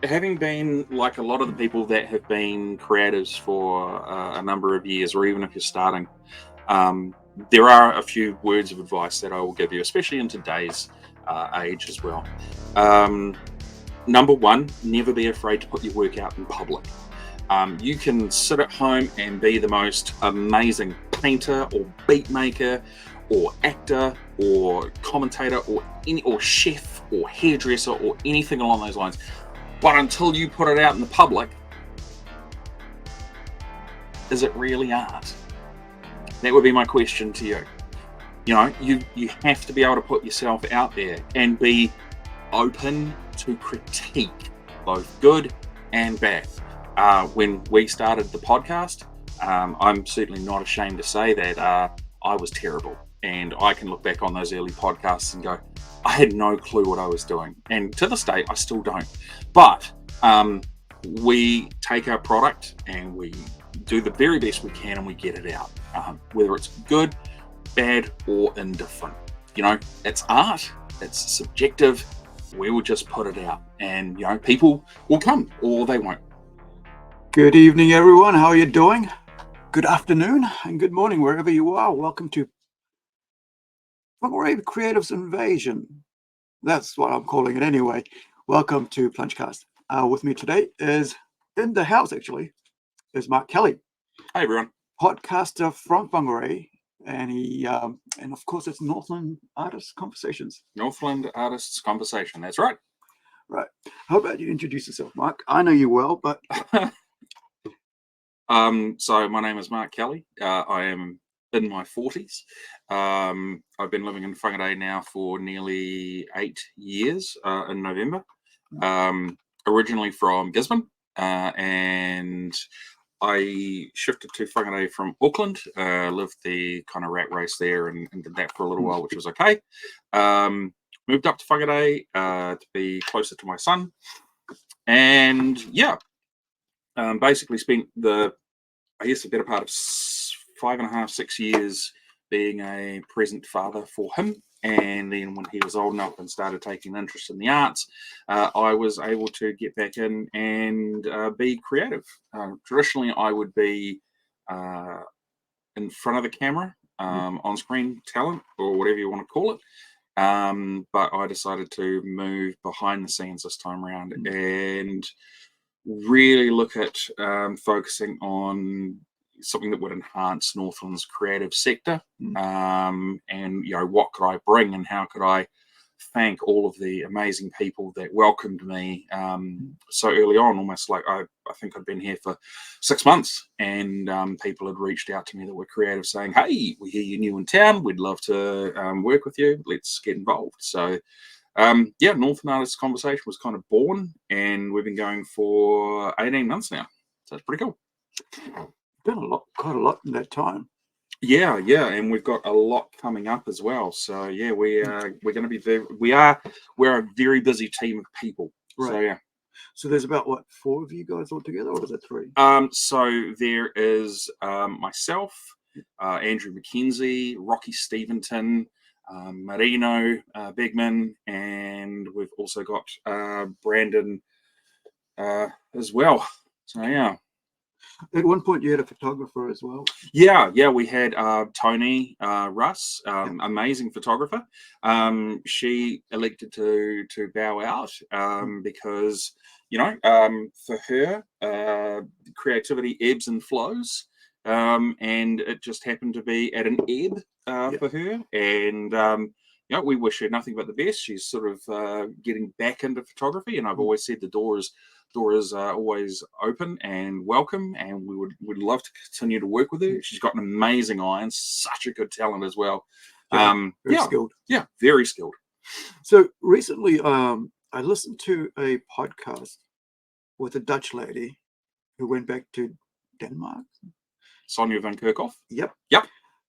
having been like a lot of the people that have been creatives for a number of years, or even if you're starting, there are a few words of advice that I will give you, especially in today's age as well. Number one, never be afraid to put your work out in public. You can sit at home and be the most amazing painter or beat maker or actor or commentator or chef or hairdresser or anything along those lines. But until you put it out in the public, is it really art? That would be my question to you. You know, you have to be able to put yourself out there and be open to critique, both good and bad. When we started the podcast, I'm certainly not ashamed to say that I was terrible. And I can look back on those early podcasts and go, I had no clue what I was doing. And to this day, I still don't. But we take our product and we do the very best we can and we get it out. Whether it's good, bad, or indifferent. You know, it's art, it's subjective. We will just put it out. And, you know, people will come or they won't. Good evening, everyone. How are you doing? Good afternoon and good morning, wherever you are. Welcome to Whangarei Creative Invasion. That's what I'm calling it anyway. Welcome to PLUNGEcast. With me today is, in the house actually, is Mark Kelly. Hi, everyone. Podcaster from Whangarei. And he, and of course, it's Northland Artists Conversations. Northland Artists Conversation. That's right. Right. How about you introduce yourself, Mark? I know you well, but... So my name is Mark Kelly. I am in my 40s. I've been living in Whangarei now for nearly 8 years in November. Originally from Gisborne, and I shifted to Whangarei from Auckland, lived the kind of rat race there and did that for a little while, which was okay. Moved up to Whangarei to be closer to my son. And yeah, basically spent the better part of 5.5, 6 years being a present father for him. And then when he was old enough and started taking interest in the arts, I was able to get back in and be creative. Traditionally, I would be in front of the camera, on-screen talent, or whatever you want to call it. But I decided to move behind the scenes this time around and really look at focusing on something that would enhance Northland's creative sector, and you know, what could I bring and how could I thank all of the amazing people that welcomed me so early on, almost like I think I'd been here for 6 months, and people had reached out to me that were creative saying, hey, we hear you're new in town, we'd love to work with you, let's get involved. So yeah, Northland Artists Conversation was kind of born, and we've been going for 18 months now, so it's pretty cool. Done quite a lot in that time. Yeah, and we've got a lot coming up as well. So yeah, we're going to be we're a very busy team of people. Right. So yeah. So there's about what, 4 of you guys all together, or is it 3? So there is myself, Andrew McKenzie, Rocky Steventon, Marino Begman, and we've also got Brandon as well. So yeah. At one point, you had a photographer as well. Yeah, we had Tony Russ, amazing photographer. She elected to bow out because, you know, for her, creativity ebbs and flows, and it just happened to be at an ebb for her. And you know, we wish her nothing but the best. She's sort of getting back into photography, and I've always said the door is always open and welcome, and we would love to continue to work with her. She's got an amazing eye and such a good talent as well. Very skilled. Yeah, very skilled. So recently, I listened to a podcast with a Dutch lady who went back to Denmark. Sonia van Kerkhoff. Yep.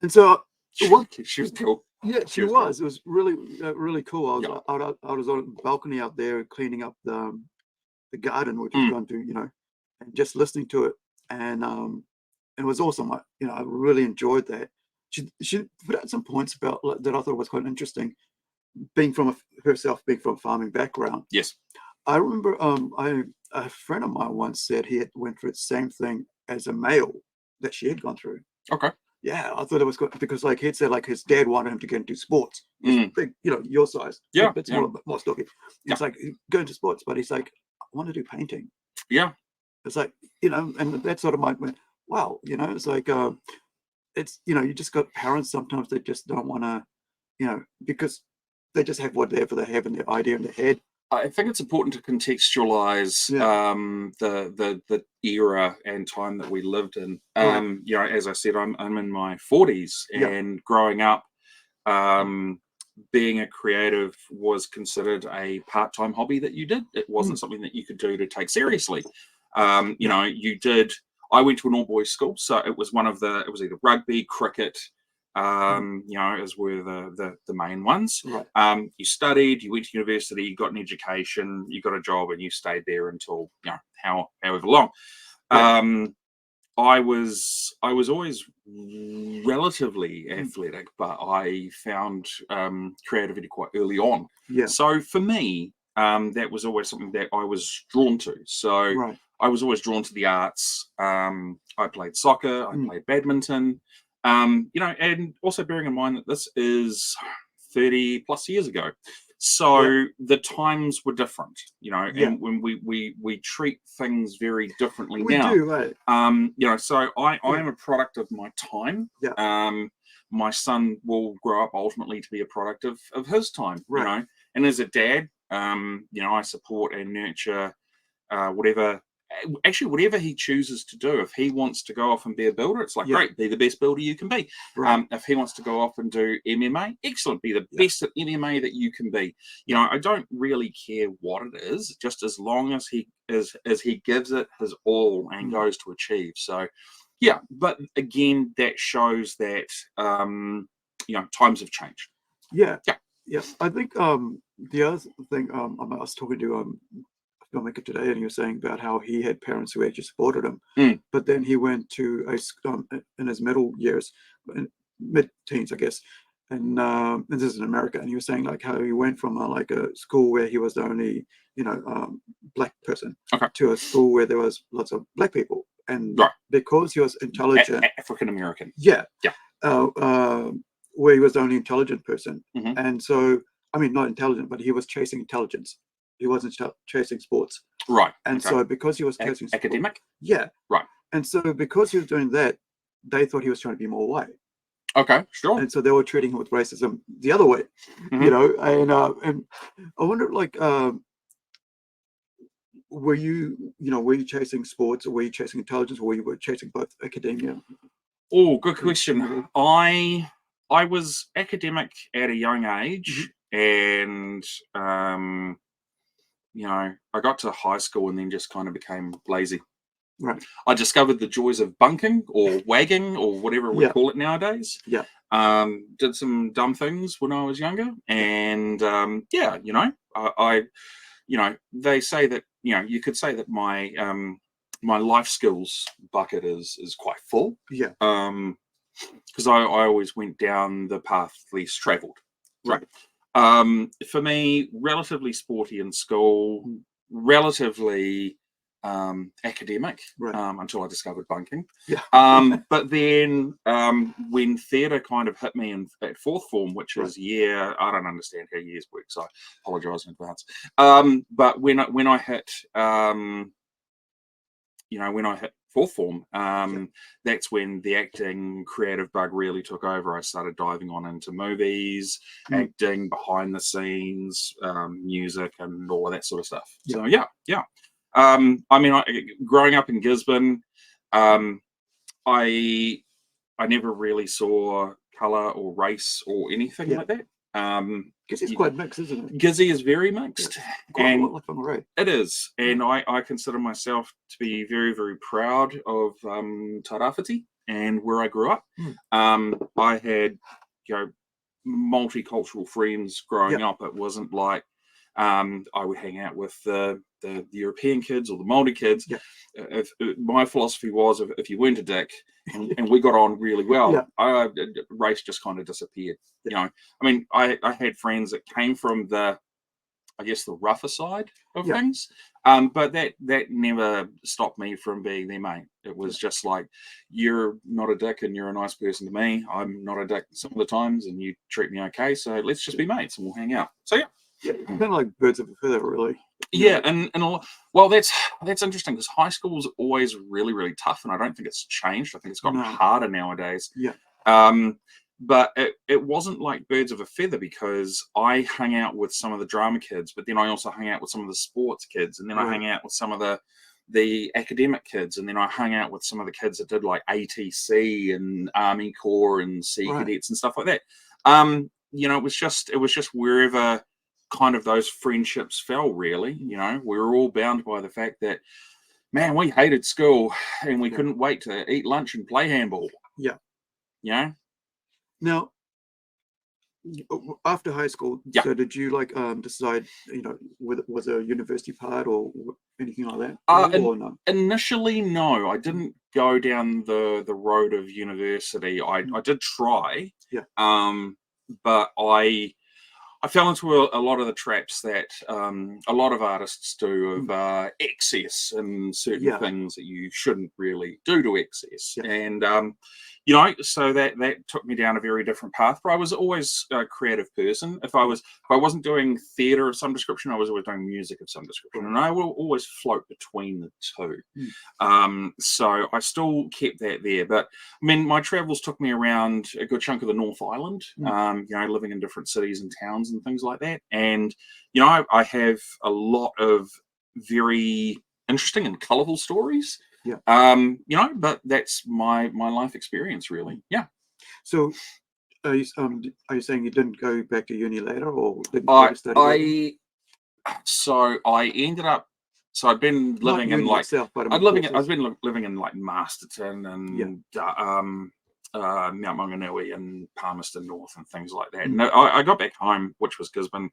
And so she was cool. Yeah, she was. Cool. It was really cool. I was on the balcony out there cleaning up the garden, which was going to, you know, and just listening to it, and it was awesome. I really enjoyed that. She put out some points about that I thought was quite interesting, being from a farming background. Yes. I remember a friend of mine once said he had went through the same thing as a male that she had gone through. Okay. Yeah, I thought it was good because like he'd said like his dad wanted him to get into sports. He's big, you know, your size. Yeah, A bit smaller, but more stocky. It's like go into sports, but he's like, I want to do painting. Yeah. It's like, you know, and that sort of mind went, wow, you know, it's like it's, you know, you just got parents sometimes that just don't want to, you know, because they just have whatever they have in their idea in their head. I think it's important to contextualize the era and time that we lived in. You know, as I said, I'm in my 40s, and growing up, being a creative was considered a part-time hobby that you did. It wasn't something that you could do to take seriously. You know, you did. I went to an all-boys school, so it was it was either rugby, cricket. You know, as were the main ones. Right. You studied, you went to university, you got an education, you got a job, and you stayed there until, you know, however long. I was always relatively athletic, but I found creativity quite early on. Yeah. So for me, that was always something that I was drawn to. So I was always drawn to the arts. I played soccer, I played badminton. You know, and also bearing in mind that this is 30 plus years ago. So the times were different, you know, and when we treat things very differently now. We do, right? You know, so I am a product of my time. My son will grow up ultimately to be a product of his time, you know, and as a dad, you know, I support and nurture whatever he chooses to do. If he wants to go off and be a builder, it's like, great, be the best builder you can be. If he wants to go off and do MMA, excellent, be the best at MMA that you can be. You know, I don't really care what it is, just as long as he gives it his all and goes to achieve. So yeah, but again, that shows that you know, times have changed. Yeah. I think the other thing I was talking to filmmaker today, and he was saying about how he had parents who actually supported him, but then he went to in his middle years, mid-teens, I guess, and this is in America, and he was saying like how he went from like a school where he was the only, you know, black person to a school where there was lots of black people, and because he was intelligent, African American, where he was the only intelligent person, and so I mean not intelligent, but he was chasing intelligence. He wasn't chasing sports. And so because he was chasing academic. And so because he was doing that, they thought he was trying to be more white. And so they were treating him with racism the other way. You know, and I wonder, like, were you chasing sports, or were you chasing intelligence, or were you chasing both academia? Oh, good question. I was academic at a young age, and you know, I got to high school and then just kind of became lazy. I discovered the joys of bunking or wagging or whatever we call it nowadays. Did some dumb things when I was younger, and you know, you know, they say that, you know, you could say that my my life skills bucket is quite full. Because I always went down the path least traveled. For me, relatively sporty in school, relatively academic until I discovered bunking. But then when theatre kind of hit me at fourth form, which is I don't understand how years work, so I apologise in advance. But when I hit you know, when I hit fourth form, that's when the acting creative bug really took over. I started diving on into movies, acting, behind the scenes, music, and all of that sort of stuff. So I mean, growing up in Gisborne, I never really saw colour or race or anything like that. Gizzy's quite mixed, isn't it? Gizzy is very mixed. Quite a lot like Whangarei. It is, and I consider myself to be very, very proud of Tairāwhiti and where I grew up. I had, you know, multicultural friends growing up. It wasn't like I would hang out with the European kids or the Māori kids. My philosophy was, if you weren't a dick and we got on really well, race just kind of disappeared. You know, I mean, I had friends that came from the I guess, the rougher side of Yeah. things. But that never stopped me from being their mate. It was just like, you're not a dick and you're a nice person to me. I'm not a dick some of the times and you treat me okay. So let's just be mates and we'll hang out. So yeah. Yeah, kind of like birds of a feather, really. Yeah, well, that's interesting because high school was always really, really tough, and I don't think it's changed. I think it's gotten harder nowadays. Yeah. But it wasn't like birds of a feather because I hung out with some of the drama kids, but then I also hung out with some of the sports kids, and then I hung out with some of the academic kids, and then I hung out with some of the kids that did like ATC and Army Corps and Sea Cadets and stuff like that. You know, it was just wherever kind of those friendships fell, really. You know, we were all bound by the fact that, man, we hated school and we couldn't wait to eat lunch and play handball. Yeah. You know? Now, after high school, so did you like decide, you know, was a university part or anything like that? Or no? Initially, no. I didn't go down the road of university. I did try. Yeah. But I fell into a lot of the traps that a lot of artists do of excess and certain things that you shouldn't really do to excess. And, you know, so that took me down a very different path. But I was always a creative person. If I wasn't doing theatre of some description, I was always doing music of some description. And I will always float between the two. So I still kept that there. But I mean, my travels took me around a good chunk of the North Island, you know, living in different cities and towns and things like that. And, you know, I have a lot of very interesting and colourful stories. Yeah. You know, but that's my life experience, really. Yeah. So are you saying you didn't go back to uni later, or didn't go to study? So I ended up. So I'd been living in like itself, but I've been living in like Masterton and Mount Whangarei and Palmerston North and things like that. And I got back home, which was Gisborne.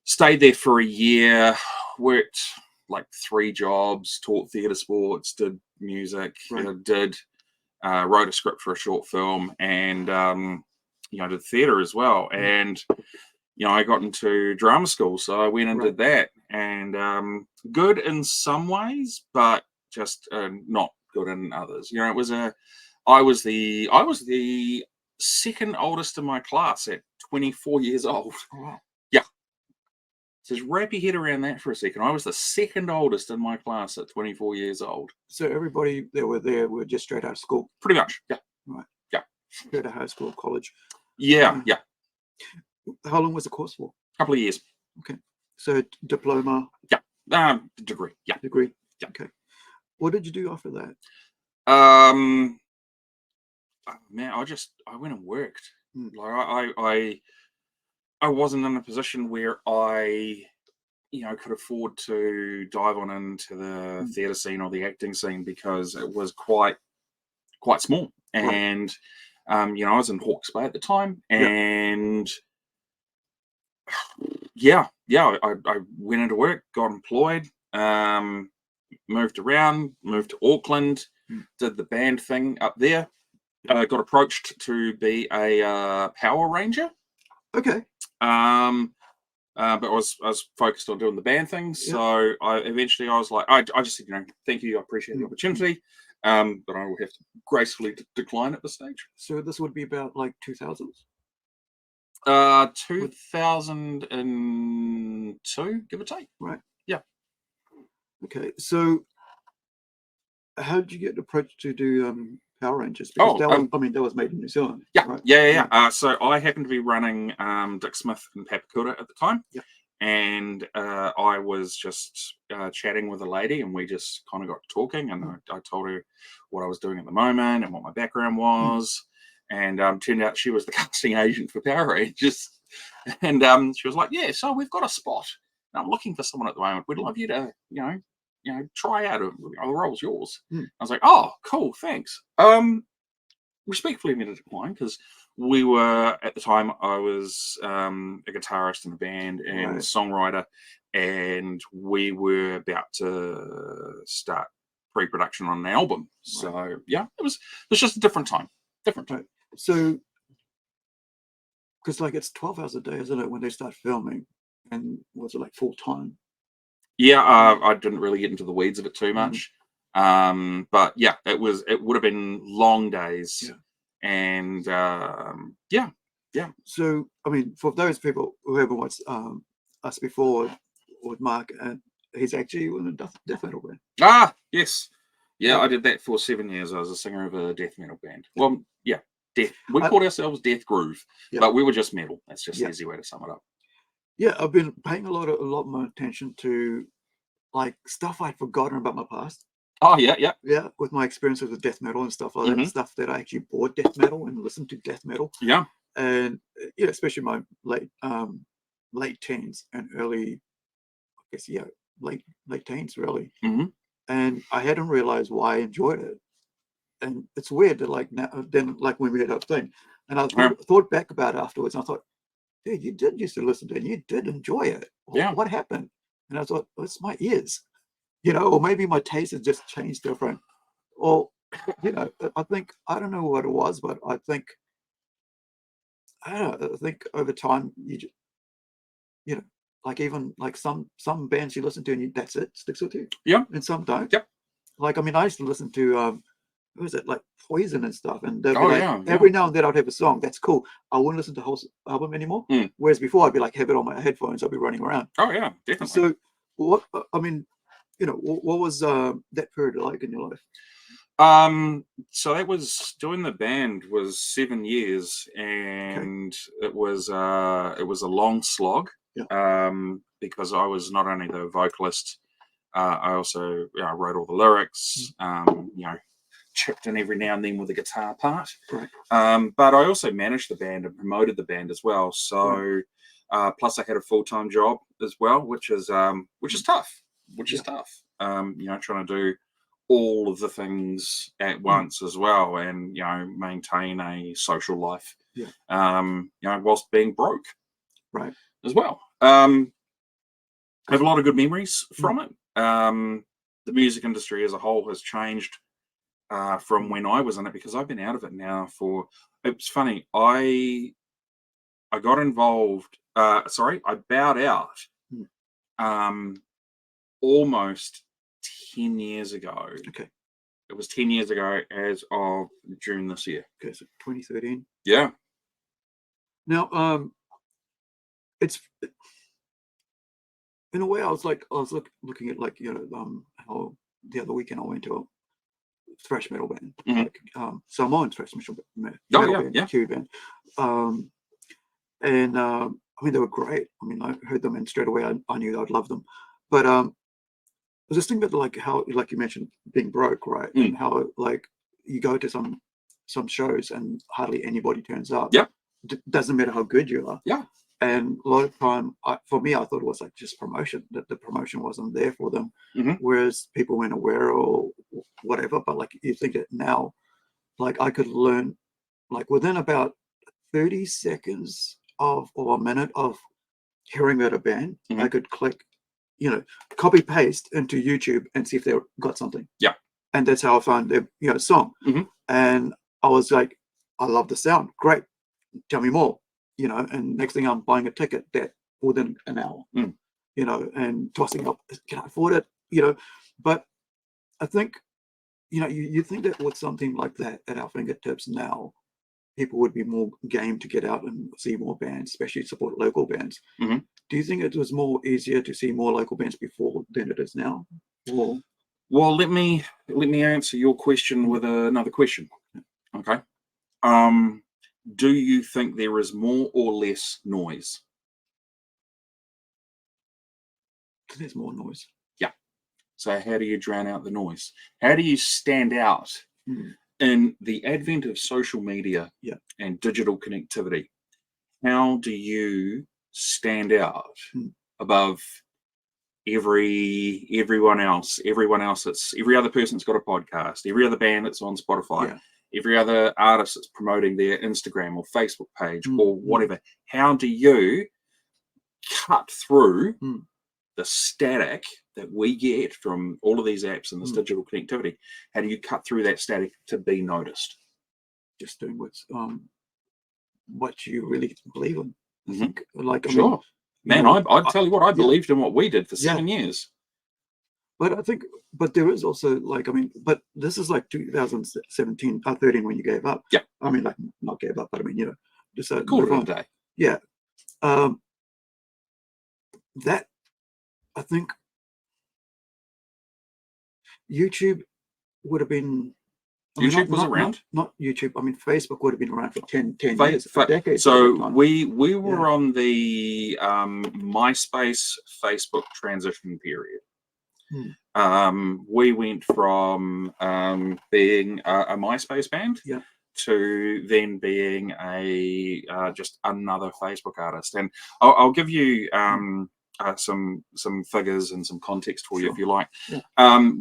Stayed there for a year. Worked like 3 jobs. Taught theatre sports. Did music. Did wrote a script for a short film, and you know, did theatre as well. And you know, I got into drama school, so I went and did that, and good in some ways, but just not good in others. You know, it was I was the second oldest in my class at 24 years old. Wow. Yeah. So just wrap your head around that for a second. I was the second oldest in my class at 24 years old. So everybody that were there were just straight out of school? Pretty much, yeah. Right. Yeah. Straight out of high school, college? Yeah, yeah. How long was the course for? A couple of years. Okay. So diploma? Yeah. Degree. Yeah. Degree? Yeah. Okay. What did you do after that? Man, I went and worked. Like I wasn't in a position where I, you know, could afford to dive on into the theatre scene or the acting scene because it was quite small. And you know, I was in Hawke's Bay at the time, and I went into work, got employed, moved around, moved to Auckland, did the band thing up there. Got approached to be a Power Ranger. Okay. But I was focused on doing the band thing. So I was like, I just said, you know, thank you, I appreciate the opportunity, but I will have to gracefully decline at this stage. So this would be about like 2000s? 2002, give or take. Right. Yeah. Okay. So how did you get approached to do Power Rangers? Because that was made in New Zealand. Yeah, right? yeah. So I happened to be running Dick Smith in Papakura at the time. Yeah. And I was just chatting with a lady, and we just kind of got talking, and I told her what I was doing at the moment and what my background was. And turned out she was the casting agent for Power Rangers. And she was like, yeah, so we've got a spot. I'm looking for someone at the moment. We'd love you to, you know, try out. The role's yours. I was like, oh, cool, thanks. Respectfully, I'm going to decline because we were, at the time, I was a guitarist in a band and songwriter, and we were about to start pre-production on an album. So yeah, it was just a different time. Right. So, because like it's 12 hours a day, isn't it, when they start filming? and was it like full time? Yeah, I didn't really get into the weeds of it too much. But yeah, it would have been long days. Yeah. And yeah. So, I mean, for those people who haven't watched us before with Mark, he's actually in a death metal band. Ah, yes. Yeah, Yeah. I did that for 7 years. I was a singer of a death metal band. Well, yeah, death. We called ourselves Death Groove, but we were just metal. That's just an easy way to sum it up. Yeah, I've been paying a lot more attention to like stuff I'd forgotten about my past. Oh yeah. Yeah, with my experiences with death metal and stuff like that, stuff that I actually bought death metal and listened to death metal. Yeah. And yeah, especially my late teens and early, I guess, late teens really. And I hadn't realized why I enjoyed it. And it's weird that like now, then like when we had our thing, and I thought back about it afterwards, and I thought, dude, you did used to listen to it, and you did enjoy it. What happened? And I thought, oh, it's my ears, or maybe my taste has just changed different. Or, I think, I don't know what it was, but I think over time you just, like even like some bands you listen to and that's it, sticks with you. Yeah. And some don't. Yep. Like, I mean, I used to listen to who was it, like Poison and stuff, and they'd be every now and then I'd have a song that's cool. I wouldn't listen to the whole album anymore. Whereas before I'd be like, have it on my headphones, I'd be running around. Oh yeah, definitely. So what I mean, what was that period like in your life? So that was doing the band was 7 years, and it was a long slog. Because I was not only the vocalist, I also wrote all the lyrics. Chipped in every now and then with the guitar part. But I also managed the band and promoted the band as well. So plus I had a full-time job as well, which is tough. Trying to do all of the things at once as well, and maintain a social life. Whilst being broke. As well. I have a lot of good memories from it. The music industry as a whole has changed from when I was in it, because I've been out of it now for. It's funny. I got involved. I bowed out. Almost 10 years ago. Okay. It was 10 years ago as of June this year. Okay, so 2013. Yeah. Now, it's in a way I was looking at like how the other weekend I went to a thrash metal band. Like, so I'm on thrash metal band, Q band. And I mean, they were great. I mean, I heard them and straight away I knew I'd love them. But I was just thinking about like how, like you mentioned, being broke, right? And how like you go to some shows and hardly anybody turns up. Doesn't matter how good you are. And a lot of time, for me, I thought it was like just promotion, that the promotion wasn't there for them. Whereas people weren't aware or whatever. But like you think that now, like I could learn, like within about 30 seconds or a minute of hearing about a band, I could click, copy paste into YouTube and see if they got something. And that's how I found their song. And I was like, I love the sound. Great. Tell me more. And next thing I'm buying a ticket that within an hour, and tossing up, can I afford it? But I think, you think that with something like that at our fingertips now, people would be more game to get out and see more bands, especially support local bands. Do you think it was more easier to see more local bands before than it is now? Or? Well, let me answer your question with another question. Okay. Do you think there is more or less noise? There's more noise. Yeah. So how do you drown out the noise? How do you stand out in the advent of social media and digital connectivity? How do you stand out above everyone else? Every other person that's got a podcast, every other band that's on Spotify, every other artist that's promoting their Instagram or Facebook page or whatever. How do you cut through the static that we get from all of these apps and this digital connectivity? How do you cut through that static to be noticed? Just doing what you really believe in. I think, like, I Sure. mean, Man, I'd tell you what, I believed in what we did for 7 years. But I think, but there is also like, I mean, but this is like 2017, 13 when you gave up. Yeah. I mean, like not gave up, but I mean, you know, decided Call to it move a on. day. Yeah. That, I think YouTube would have been, YouTube was around. Not YouTube. I mean, Facebook would have been around for 10 years, decades. So we were on the MySpace Facebook transition period. We went from being a MySpace band to then being a just another Facebook artist. And I'll give you some figures and some context for you if you like.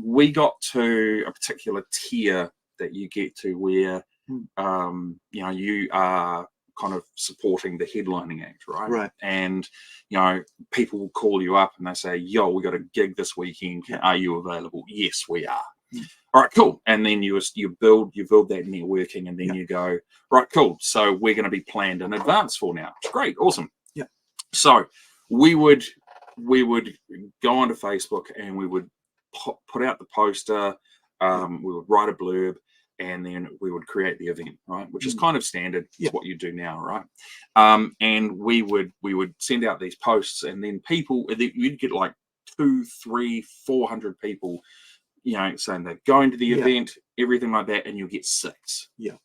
We got to a particular tier that you get to where you know, you are kind of supporting the headlining act, right? And you know, people will call you up and they say, yo, we got a gig this weekend, are you available? Yes, we are. All right, cool. And then you build that networking, and then you go, right, cool, so we're going to be planned in advance for now. It's great, awesome. So we would go onto Facebook and we would put out the poster, we would write a blurb, and then we would create the event, right? Which is kind of standard. It's what you do now, right? And we would send out these posts, and then you'd get like 200, 300, 400 people, you know, saying they're going to the event, everything like that, and you'll get 6. You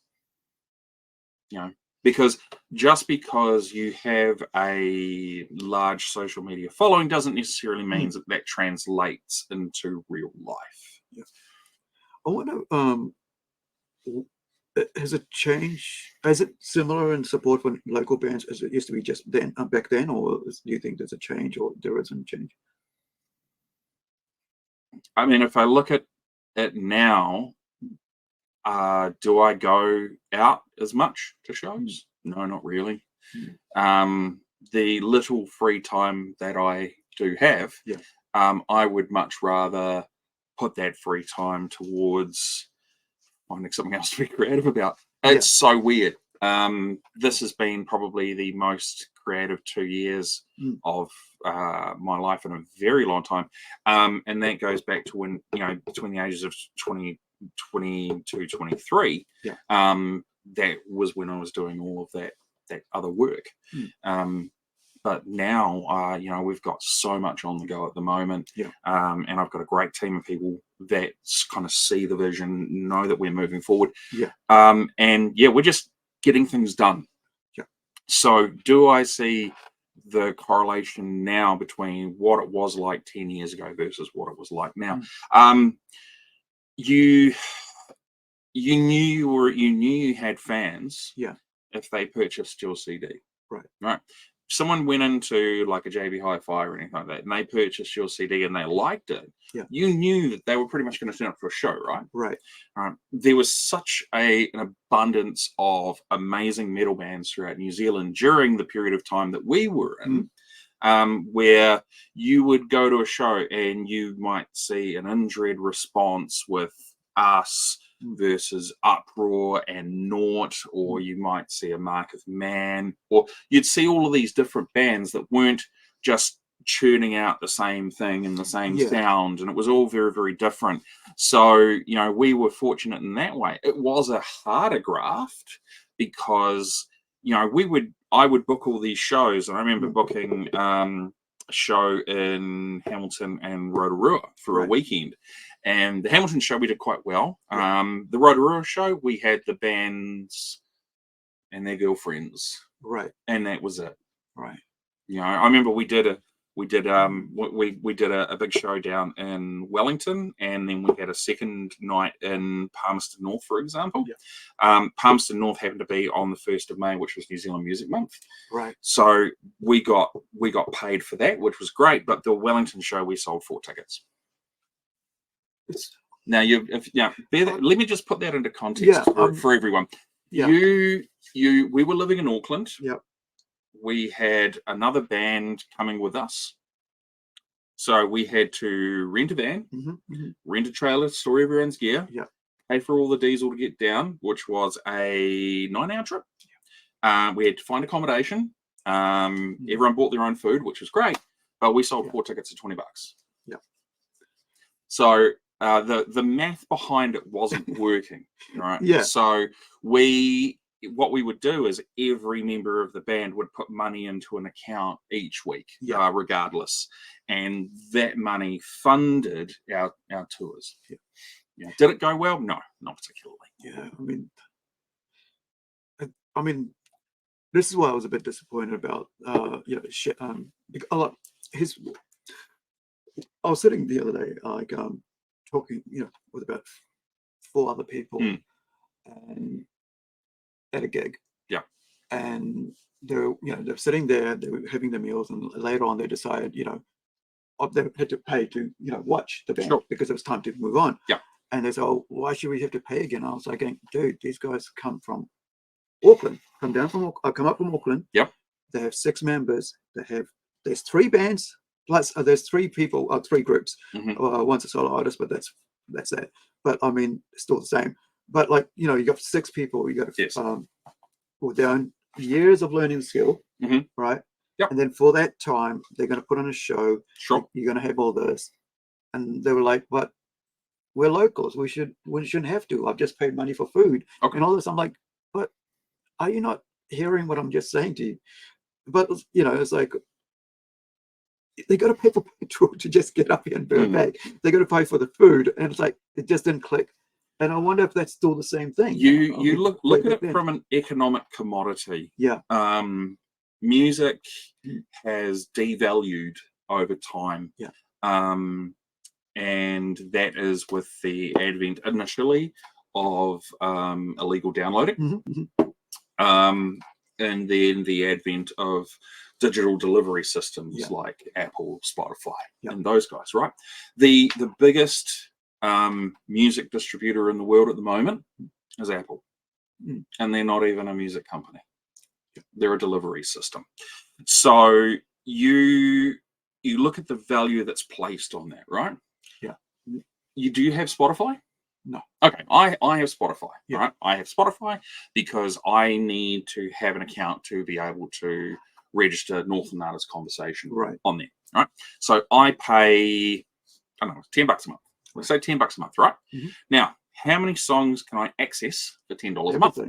know, because just because you have a large social media following doesn't necessarily mean that translates into real life. I wonder, has it changed? Is it similar in support for local bands as it used to be just then, back then, or do you think there's a change, or there isn't a change? I mean, if I look at it now, do I go out as much to shows? No, not really. The little free time that I do have, I would much rather put that free time towards finding something else to be creative about. It's so weird. This has been probably the most creative 2 years of my life in a very long time, and that goes back to when, you know, between the ages of 22, 23, that was when I was doing all of that other work. But now, you know, we've got so much on the go at the moment, and I've got a great team of people that kind of see the vision, know that we're moving forward, and we're just getting things done. So do I see the correlation now between what it was like 10 years ago versus what it was like now? You knew you had fans if they purchased your CD, right? Someone went into like a JB Hi-Fi or anything like that, and they purchased your CD and they liked it, you knew that they were pretty much going to turn up for a show, right? There was such an abundance of amazing metal bands throughout New Zealand during the period of time that we were in, where you would go to a show and you might see an Indred response with us versus Uproar and Naught, or you might see a Mark of Man, or you'd see all of these different bands that weren't just churning out the same thing and the same sound, and it was all very, very different. So, you know, we were fortunate in that way. It was a harder graft because, you know, I would book all these shows, and I remember booking a show in Hamilton and Rotorua for a weekend. And the Hamilton show we did quite well. The Rotorua show, we had the bands and their girlfriends, and that was it. You know, I remember we did a big show down in Wellington, and then we had a second night in Palmerston North, for example. Palmerston North happened to be on the 1st of May, which was New Zealand Music Month. So we got paid for that, which was great. But the Wellington show, we sold 4 tickets. Now, let me just put that into context for everyone. We were living in Auckland. We had another band coming with us, so we had to rent a van, rent a trailer, store everyone's gear, pay for all the diesel to get down, which was a 9-hour trip. We had to find accommodation. Everyone bought their own food, which was great, but we sold 4 tickets at $20. Yeah. So the math behind it wasn't working, right? Yeah. So what we would do is every member of the band would put money into an account each week, regardless, and that money funded our tours. Yeah. Did it go well? No, not particularly. Yeah, I mean, this is why I was a bit disappointed about, I was sitting the other day, like, talking, with about 4 other people, and at a gig. Yeah. And they're sitting there, they were having their meals, and later on they decided, they had to pay to, watch the band because it was time to move on. Yeah. And they said, "Oh, why should we have to pay again?" I was like, "Dude, these guys come from Auckland, come up from Auckland. Yep. They have 6 members. There's 3 bands plus there's 3 people, 3 groups. One's a solo artist, but that's that. But I mean, it's still the same. But like, you got 6 people. You got with their own years of learning skill, right? Yep. And then for that time, they're going to put on a show. Sure. You're going to have all this, and they were like, "But we're locals. We shouldn't have to. I've just paid money for food and all this." I'm like, "But are you not hearing what I'm just saying to you?" But it's like they got to pay for petrol to just get up here and burn back. They got to pay for the food, and it's like it just didn't click. And I wonder if that's still the same thing. You look at it from an economic commodity. Yeah. Music has devalued over time. Yeah. And that is with the advent initially of illegal downloading. And then the advent of digital delivery systems like Apple, Spotify, and those guys, right? The biggest music distributor in the world at the moment is Apple. And they're not even a music company. They're a delivery system. So you look at the value that's placed on that, right? Yeah. Do you have Spotify? No. Okay, I have Spotify. Right? I have Spotify because I need to have an account to be able to register Northland Artist Conversation on there. Right. So I pay, I don't know, $10 a month. Let's say $10 a month, right? Now, how many songs can I access for $10 a month?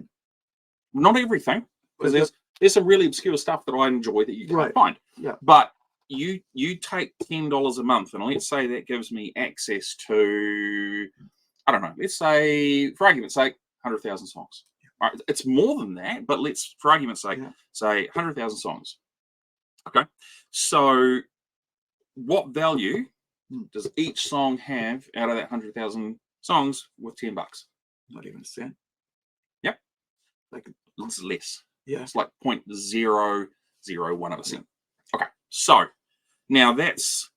Not everything, because there's some really obscure stuff that I enjoy that you can't find. Yeah. But you take $10 a month, and let's say that gives me access to, I don't know, let's say, for argument's sake, 100,000 songs. Right? It's more than that, but let's, for argument's sake, say 100,000 songs. Okay. So what value does each song have out of that 100,000 songs with $10? Not even a cent. Yep. Like it's less. Yeah. It's like 0.001 of a cent. Okay. So now that's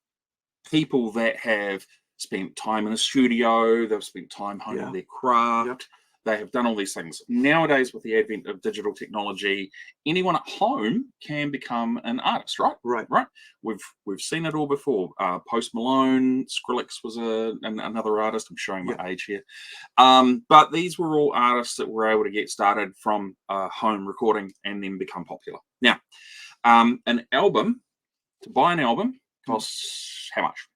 people that have spent time in a studio, they've spent time honing their craft, they have done all these things. Nowadays, with the advent of digital technology, anyone at home can become an artist, right? Right. We've seen it all before. Post Malone, Skrillex was another artist. I'm showing my age here. But these were all artists that were able to get started from home recording and then become popular. Now, an album, to buy an album costs how much?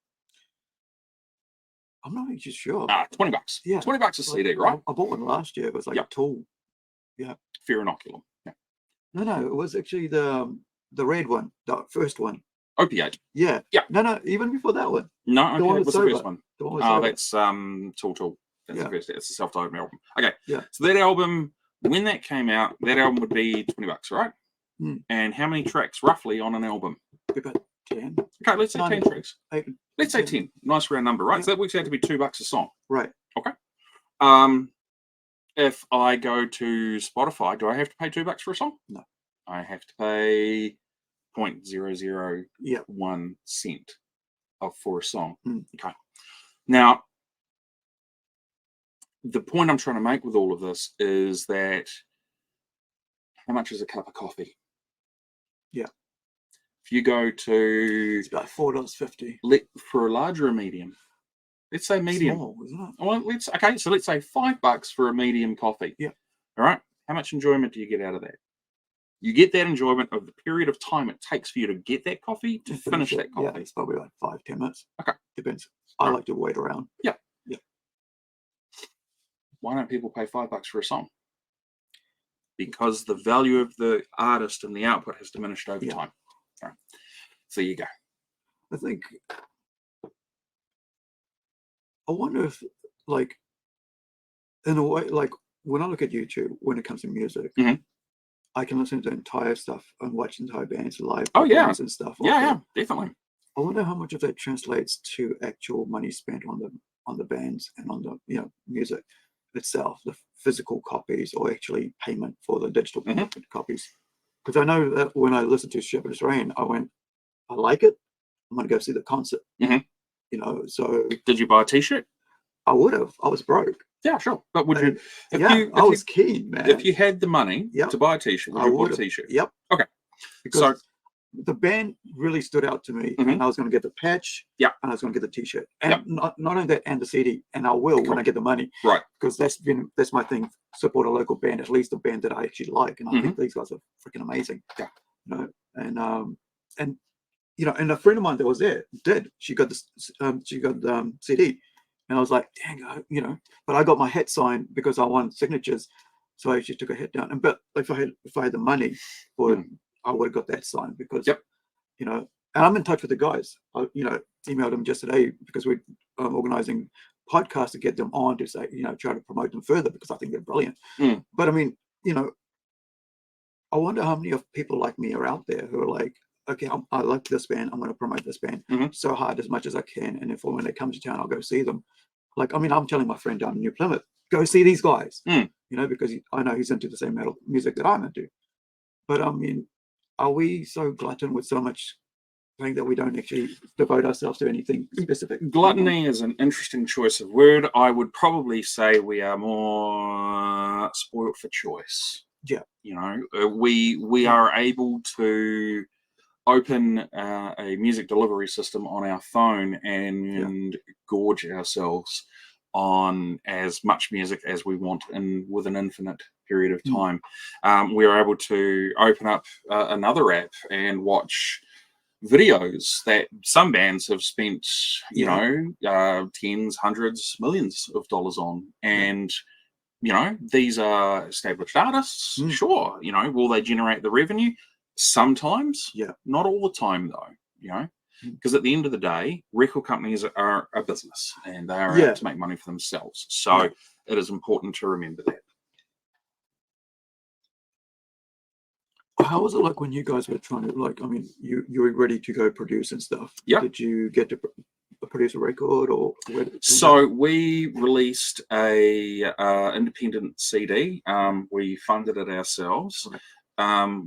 I'm not actually sure. $20. Yeah. $20 a CD, right? I bought one last year. It was like a tool. Yeah. Fear Inoculum. Yeah. No, it was actually the red one, the first one. Opiate. Yeah. Yeah. No, even before that one. No, okay, it was the first one. The one with that's Tool. That's the first. It's a self-titled album. Okay. Yeah. So that album, when that came out, that album would be $20, right? And how many tracks roughly on an album? About 10. Okay, let's say 10 tracks. 8, let's say 10. Nice round number, right? So that works out to be $2 a song. Right. Okay. If I go to Spotify, do I have to pay $2 for a song? No. I have to pay 0.001 cent for a song. Okay. Now, the point I'm trying to make with all of this is that how much is a cup of coffee? Yeah. If you go to, it's about $4.50. For a large or a medium. Let's say medium. Small, isn't it? Well, so let's say $5 for a medium coffee. Yeah. All right. How much enjoyment do you get out of that? You get that enjoyment of the period of time it takes for you to get that coffee to finish that coffee. Yeah, it's probably like 5-10 minutes. Okay. Depends. I like to wait around. Yeah. Yeah. Why don't people pay $5 for a song? Because the value of the artist and the output has diminished over time. All right. So there you go. I think, I wonder if, like, in a way, like, when I look at YouTube, when it comes to music, I can listen to entire stuff and watch entire bands live performances and stuff. Yeah, definitely. I wonder how much of that translates to actual money spent on the bands and on the music itself, the physical copies, or actually payment for the digital copies. Because I know that when I listened to Shepherd's Rain, I went, I like it. I'm gonna go see the concert. So did you buy a T-shirt? I would have. I was broke. Yeah, sure. But would you? I was keen, man. If you had the money to buy a T-shirt, would you buy a T-shirt? Yep. Okay. Because so the band really stood out to me, and I was going to get the patch. Yeah. And I was going to get the T-shirt, and not only that, and the CD, and I will when I get the money. Right. Because that's my thing. Support a local band, at least a band that I actually like, and I think these guys are freaking amazing. Yeah. And and a friend of mine that was there she got this the CD. And I was like, dang, but I got my hat signed because I want signatures. So I actually took a hat down. And but if I had the money for it, I would have got that signed because, and I'm in touch with the guys. I, emailed them just today because we're organizing podcasts to get them on to say, try to promote them further because I think they're brilliant. But I mean, I wonder how many of people like me are out there who are like, okay, I like this band. I'm going to promote this band so hard as much as I can. And if when they come to town, I'll go see them. Like, I mean, I'm telling my friend down in New Plymouth, go see these guys, because I know he's into the same metal music that I'm into. But I mean, are we so glutton with so much thing that we don't actually devote ourselves to anything specific? Gluttony is an interesting choice of word. I would probably say we are more spoiled for choice. Yeah. We are able to open a music delivery system on our phone and gorge ourselves on as much music as we want with an infinite period of time. We are able to open up another app and watch videos that some bands have spent, tens, hundreds, millions of dollars on. And, these are established artists. Sure. Will they generate the revenue? Sometimes, not all the time though, because at the end of the day, record companies are a business and they are out to make money for themselves. So it is important to remember that. How was it like when you guys were trying to, you were ready to go produce and stuff? Yeah. Did you get to produce a record or? So we released a independent CD. We funded it ourselves. Right.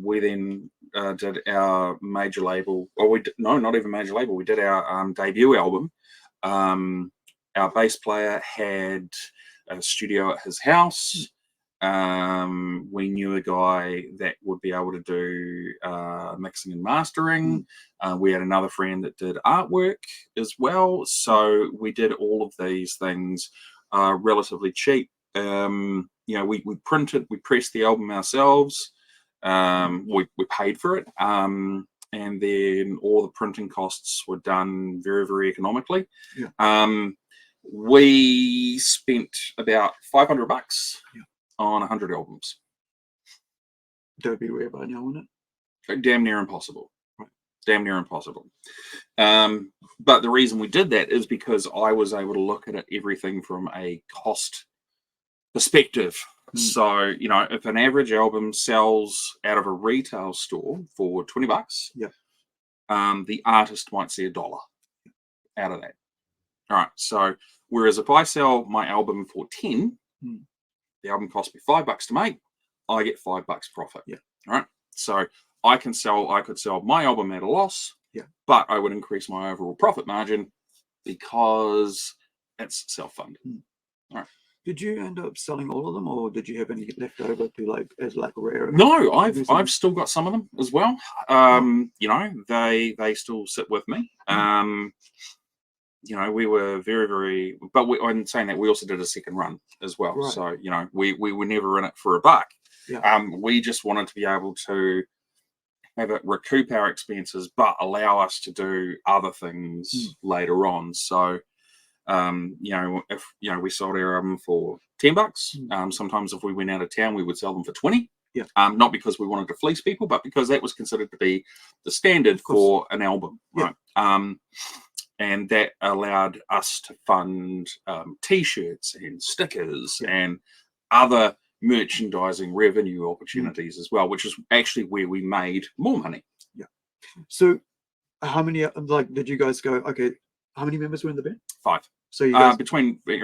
We then did our major label, not even major label. We did our debut album. Our bass player had a studio at his house. We knew a guy that would be able to do mixing and mastering. We had another friend that did artwork as well. So we did all of these things relatively cheap. We pressed the album ourselves. We paid for it. And then all the printing costs were done very, very economically. We spent about $500 on 100 albums. That would be rare by now, wouldn't it? Damn near impossible. Right. Damn near impossible. But the reason we did that is because I was able to look at everything from a cost perspective. So, if an average album sells out of a retail store for $20, the artist might see $1 out of that. All right. So, whereas if I sell my album for 10, the album cost me $5 to make, I get $5 profit. All right. So I could sell my album at a loss, but I would increase my overall profit margin because it's self-funded. All right. Did you end up selling all of them, or did you have any left over to as rare? No, I've still got some of them as well. They still sit with me. We were very, very, but in saying that, we also did a second run as well. Right. So, we were never in it for $1. We just wanted to be able to have it recoup our expenses, but allow us to do other things later on. So, you know, if we sold our album for $10, sometimes if we went out of town, we would sell them for 20. Yeah. Not because we wanted to fleece people, but because that was considered to be the standard for an album, right? And that allowed us to fund T-shirts and stickers and other merchandising revenue opportunities as well, which is actually where we made more money. Yeah. So, how many did you guys go? Okay, how many members were in the band? 5. So you guys between we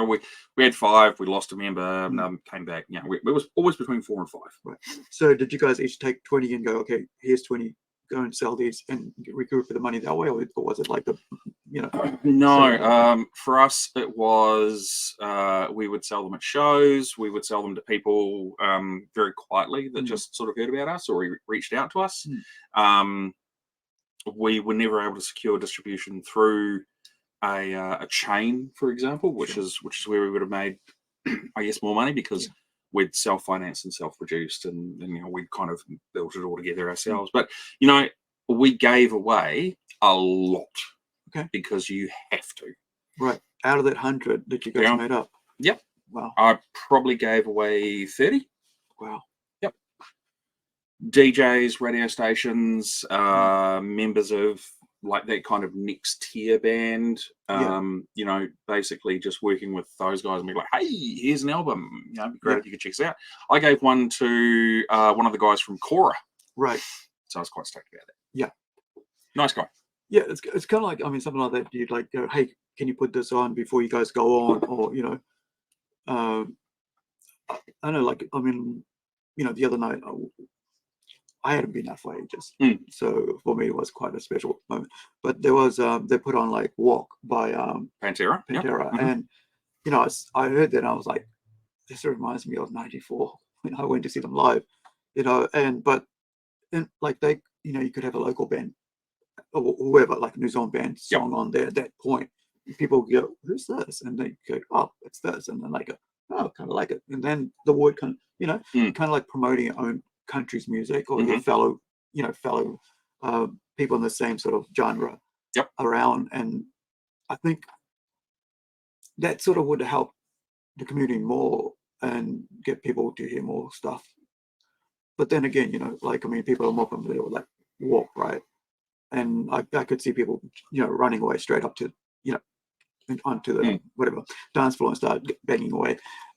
had 5. We lost a member, came back. Yeah, it was always between 4 and 5. Right. So did you guys each take 20 and go, okay, here's 20, go and sell these and recoup the money that way, or was it like the, you know? No, for us it was we would sell them at shows. We would sell them to people very quietly that just sort of heard about us or reached out to us. We were never able to secure distribution through a chain, for example, which is where we would have made, I guess, more money, because we'd self-financed and self-produced, and you know, we kind of built it all together ourselves. But you know, we gave away a lot, because you have to. Right, out of that 100 that you guys made up. Yep. Wow. I probably gave away 30. Wow. Yep. DJs, radio stations, members of like that kind of next tier band, you know, basically just working with those guys and be like, hey, here's an album, you know, it'd be great if you could check this out. I gave one to one of the guys from Cora. Right. So I was quite stoked about it. Yeah. Nice guy. Yeah, it's kind of like, I mean, something like that, you'd like go, hey, can you put this on before you guys go on? Or, you know, I don't know, like, I mean, you know, the other night, I hadn't been out for ages, so for me it was quite a special moment. But there was they put on like "Walk" by Pantera, and you know, I heard that and I was like, this reminds me of '94 when I went to see them live, you know. And like they, you know, you could have a local band or whoever, like a New Zealand band song on there at that point. People go, who's this? And they go, oh, it's this, and then they go, oh, kind of like it, and then the word kind of, you know, kind of like promoting your own country's music or your fellow, you know, people in the same sort of genre around. And I think that sort of would help the community more and get people to hear more stuff. But then again, you know, like, I mean, people are more familiar with like Walk, right? And I could see people, you know, running away straight up to, you know, onto the whatever dance floor and start banging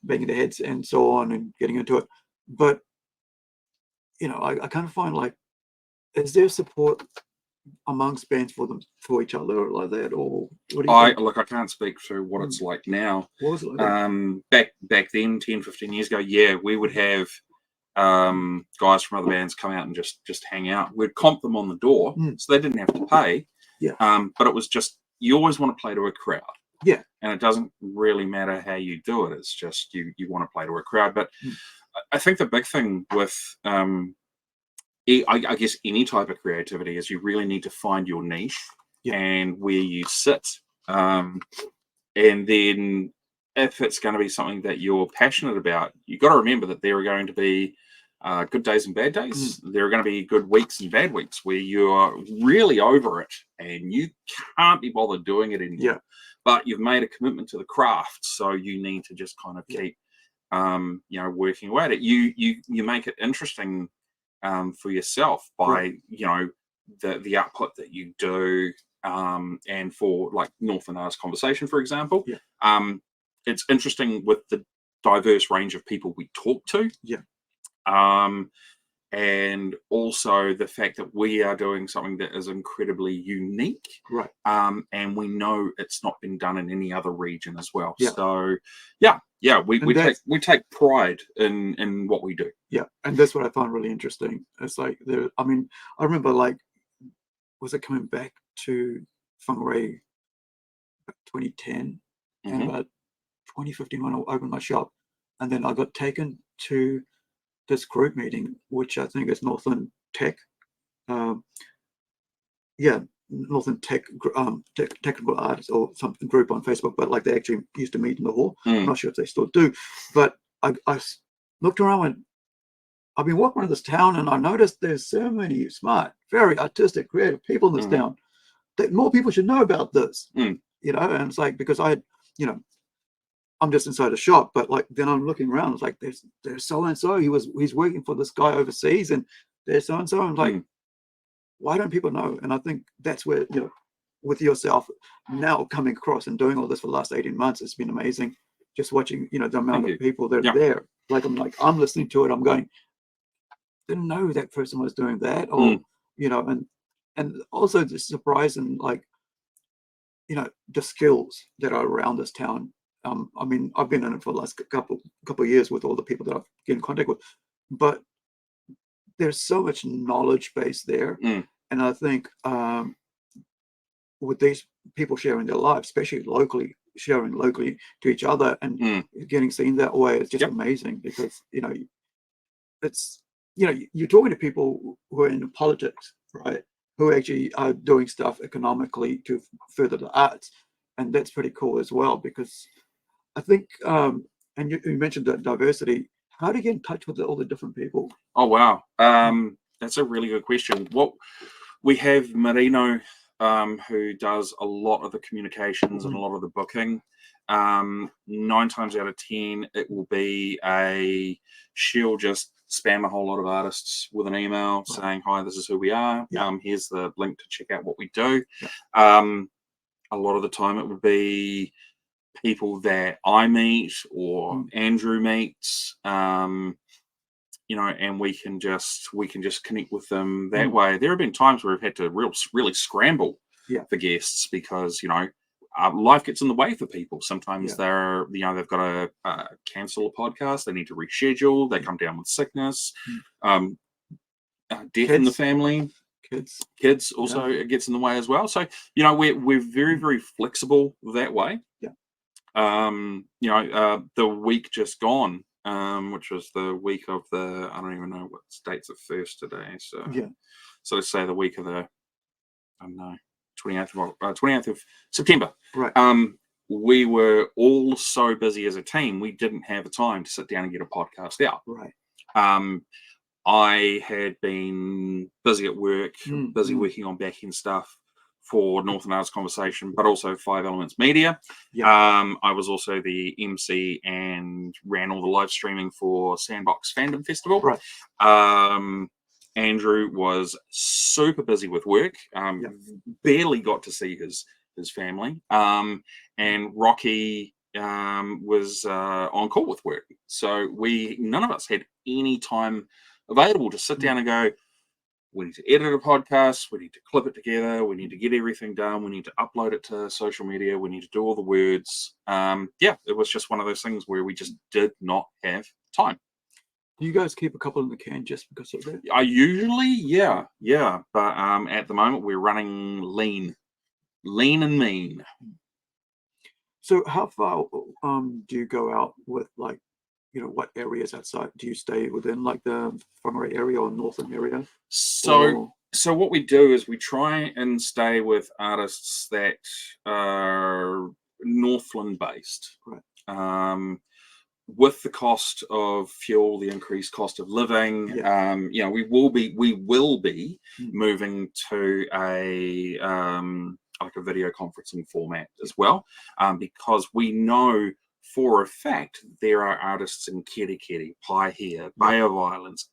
their heads and so on and getting into it. But you know, I kind of find like, is there support amongst bands for each other like that, or what do you think? Look, I can't speak to what it's like now. What was it like back then, 10, 15 years ago, yeah, we would have guys from other bands come out and just hang out. We'd comp them on the door, so they didn't have to pay. But it was just, you always want to play to a crowd. Yeah. And it doesn't really matter how you do it. It's just you want to play to a crowd. But I think the big thing with, I guess, any type of creativity is you really need to find your niche and where you sit. And then if it's going to be something that you're passionate about, you've got to remember that there are going to be good days and bad days. There are going to be good weeks and bad weeks where you're really over it and you can't be bothered doing it anymore. But you've made a commitment to the craft, so you need to just kind of keep you know, working away at it. You make it interesting for yourself by you know, the output that you do, and for like Northland Artist Conversation, for example, it's interesting with the diverse range of people we talk to, and also the fact that we are doing something that is incredibly unique, and we know it's not been done in any other region as well. So we take pride in what we do. And that's what I found really interesting. It's like I mean, I remember, like, was it coming back to Whangarei 2010 and about 2015 when I opened my shop, and then I got taken to this group meeting, which I think is Northland Tech, Northland Tech, technical artists or something group on Facebook, but like they actually used to meet in the hall. I'm not sure if they still do, but I looked around and I've been walking around this town and I noticed there's so many smart, very artistic, creative people in this town that more people should know about this. You know, and it's like, because you know, I'm just inside a shop, but like then I'm looking around, it's like there's so and so, he's working for this guy overseas, and there's so and so. I'm like, why don't people know? And I think that's where, you know, with yourself now coming across and doing all this for the last 18 months, it's been amazing. Just watching, you know, the amount of people that are there. Like I'm listening to it, I'm going, didn't know that person was doing that, or you know, and also the surprise and like, you know, the skills that are around this town. I mean, I've been in it for the last couple of years with all the people that I've get in contact with, but there's so much knowledge base there, and I think with these people sharing their lives, especially locally, sharing locally to each other and getting seen that way, it's just amazing, because you know, it's, you know, you're talking to people who are in politics, right? Who actually are doing stuff economically to further the arts, and that's pretty cool as well, because I think, and you mentioned that diversity. How do you get in touch with all the different people? Oh wow, that's a really good question. What we have Marino, who does a lot of the communications and a lot of the booking. 9 times out of 10, it will be she'll just spam a whole lot of artists with an email saying, "Hi, this is who we are. Here's the link to check out what we do." A lot of the time, it would be people that I meet or Andrew meets, you know, and we can just connect with them that way. There have been times where we've had to really scramble for guests, because you know, life gets in the way for people. Sometimes they're, you know, they've got to cancel a podcast, they need to reschedule, they come down with sickness, death in the family. Kids also, it gets in the way as well. So you know, we're very flexible that way. You know, the week just gone, which was the week of the, I don't even know what date's the first today. So so let's say the week of the, I don't know, 28th of September. Right. We were all so busy as a team, we didn't have the time to sit down and get a podcast out. Right. I had been busy at work, busy working on back-end stuff for Northland Arts Conversation, but also 5 Elements Media. I was also the MC and ran all the live streaming for Sandbox Fandom Festival. Right. Andrew was super busy with work, barely got to see his family, and Rocky was on call with work. So none of us had any time available to sit down and go, we need to edit a podcast, we need to clip it together, we need to get everything done, we need to upload it to social media, we need to do all the words. It was just one of those things where we just did not have time. Do you guys keep a couple in the can just because of that? I usually, but at the moment we're running lean and mean. So how far do you go out with, like, you know, what areas outside? Do you stay within like the Whangarei area or northern area? So what we do is we try and stay with artists that are Northland based. Right. With the cost of fuel, the increased cost of living, you know, we will be moving to a like a video conferencing format as well, because we know for a fact there are artists in Kirikiri, Paihia, Bay of Islands,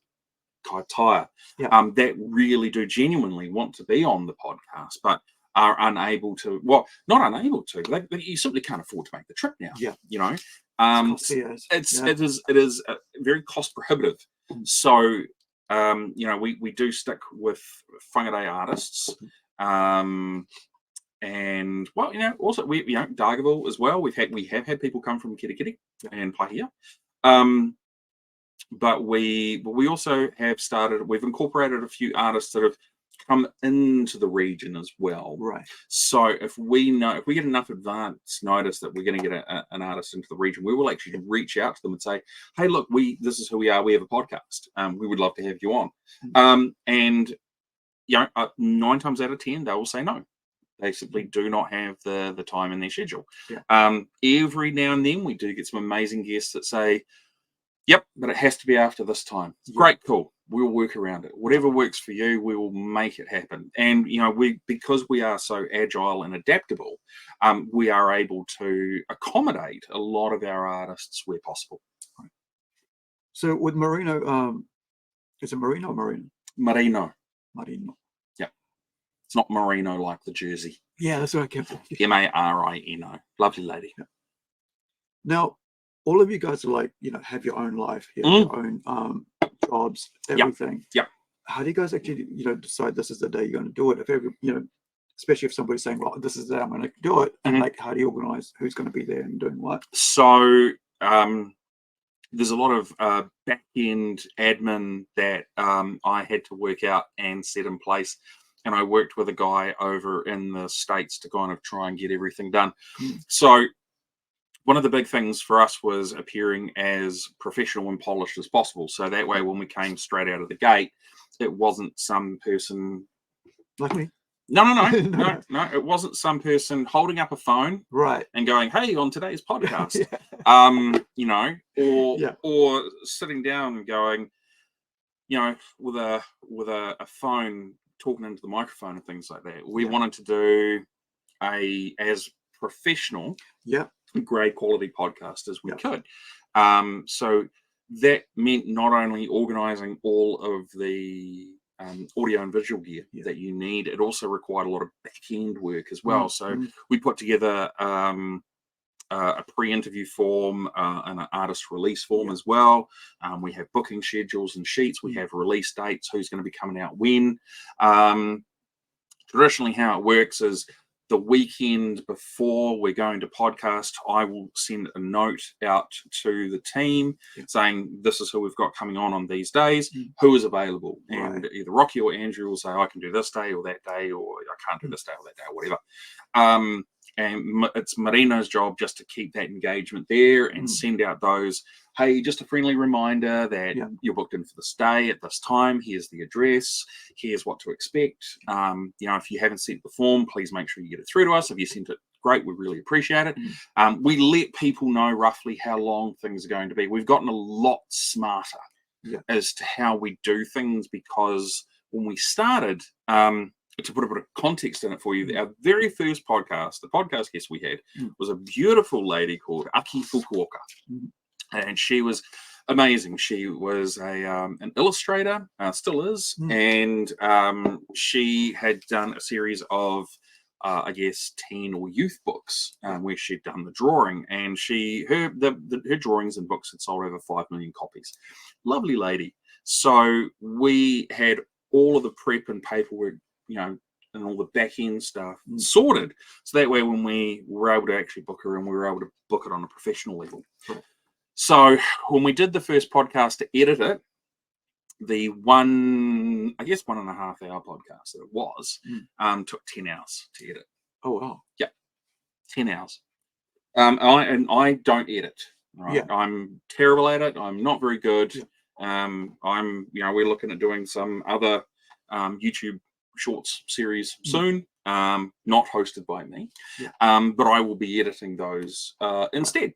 Kaitaia, that really do genuinely want to be on the podcast, but are unable to. Well, not unable to. You simply can't afford to make the trip now. You know, it is very cost prohibitive. So you know, we do stick with Whangarei artists. And well, you know, also we, you know, Dargaville as well. We have had people come from Kirikiri and Paihia, but we also have we've incorporated a few artists that have come into the region as well. Right. So if we get enough advance notice that we're going to get an artist into the region, we will actually reach out to them and say, hey, look, this is who we are. We have a podcast. We would love to have you on. And you know, 9 times out of 10, they will say no. They simply do not have the time in their schedule. Every now and then we do get some amazing guests that say, Yep, but it has to be after this time. Great, cool. We'll work around it. Whatever works for you, we will make it happen. And because we are so agile and adaptable, we are able to accommodate a lot of our artists where possible. Right. So with Merino, is it Merino or Marino? Merino. Marino. Yep. It's not Merino like the jersey. Yeah, that's what I kept thinking. Marino. Lovely lady. Yeah. Now, all of you guys are like, have your own life, you have your own jobs, everything. Yep. How do you guys actually, decide this is the day you're going to do it? If every, especially if somebody's saying, well, this is the day I'm going to do it, and like, how do you organize who's going to be there and doing what? So there's a lot of back end admin that I had to work out and set in place. And I worked with a guy over in the States to kind of try and get everything done. So one of the big things for us was appearing as professional and polished as possible. So that way, when we came straight out of the gate, it wasn't some person like me. No. It wasn't some person holding up a phone, right, and going, "Hey, on today's podcast," or sitting down and going, with a phone talking into the microphone and things like that. We wanted to do as professional, grade quality podcast as we could. So that meant not only organizing all of the audio and visual gear that you need, it also required a lot of back-end work as well. So we put together a pre-interview form and an artist release form as well. We have booking schedules and sheets. We have release dates, who's going to be coming out when. Traditionally, how it works is the weekend before we're going to podcast, I will send a note out to the team saying, this is who we've got coming on these days, who is available. And either Rocky or Andrew will say, I can do this day or that day, or I can't do this day or that day, or whatever. And it's Marino's job just to keep that engagement there and send out those, hey, just a friendly reminder that you're booked in for this day at this time. Here's the address. Here's what to expect. If you haven't sent the form, please make sure you get it through to us. If you sent it, great. We really appreciate it. We let people know roughly how long things are going to be. We've gotten a lot smarter as to how we do things, because when we started, to put a bit of context in it for you, our very first podcast, the podcast guest we had, was a beautiful lady called Aki Fukuoka. And she was amazing. She was an illustrator, still is, and she had done a series of, teen or youth books where she'd done the drawing, and her drawings and books had sold over 5 million copies. Lovely lady. So we had all of the prep and paperwork, and all the back end stuff sorted. So that way, when we were able to actually book her, and we were able to book it on a professional level. So when we did the first podcast to edit it, the 1.5 hour podcast that it was, took 10 hours to edit. Oh, wow. Yeah. 10 hours. I don't edit. Right. I'm terrible at it. I'm not very good. We're looking at doing some other YouTube shorts series soon, not hosted by me, but I will be editing those instead.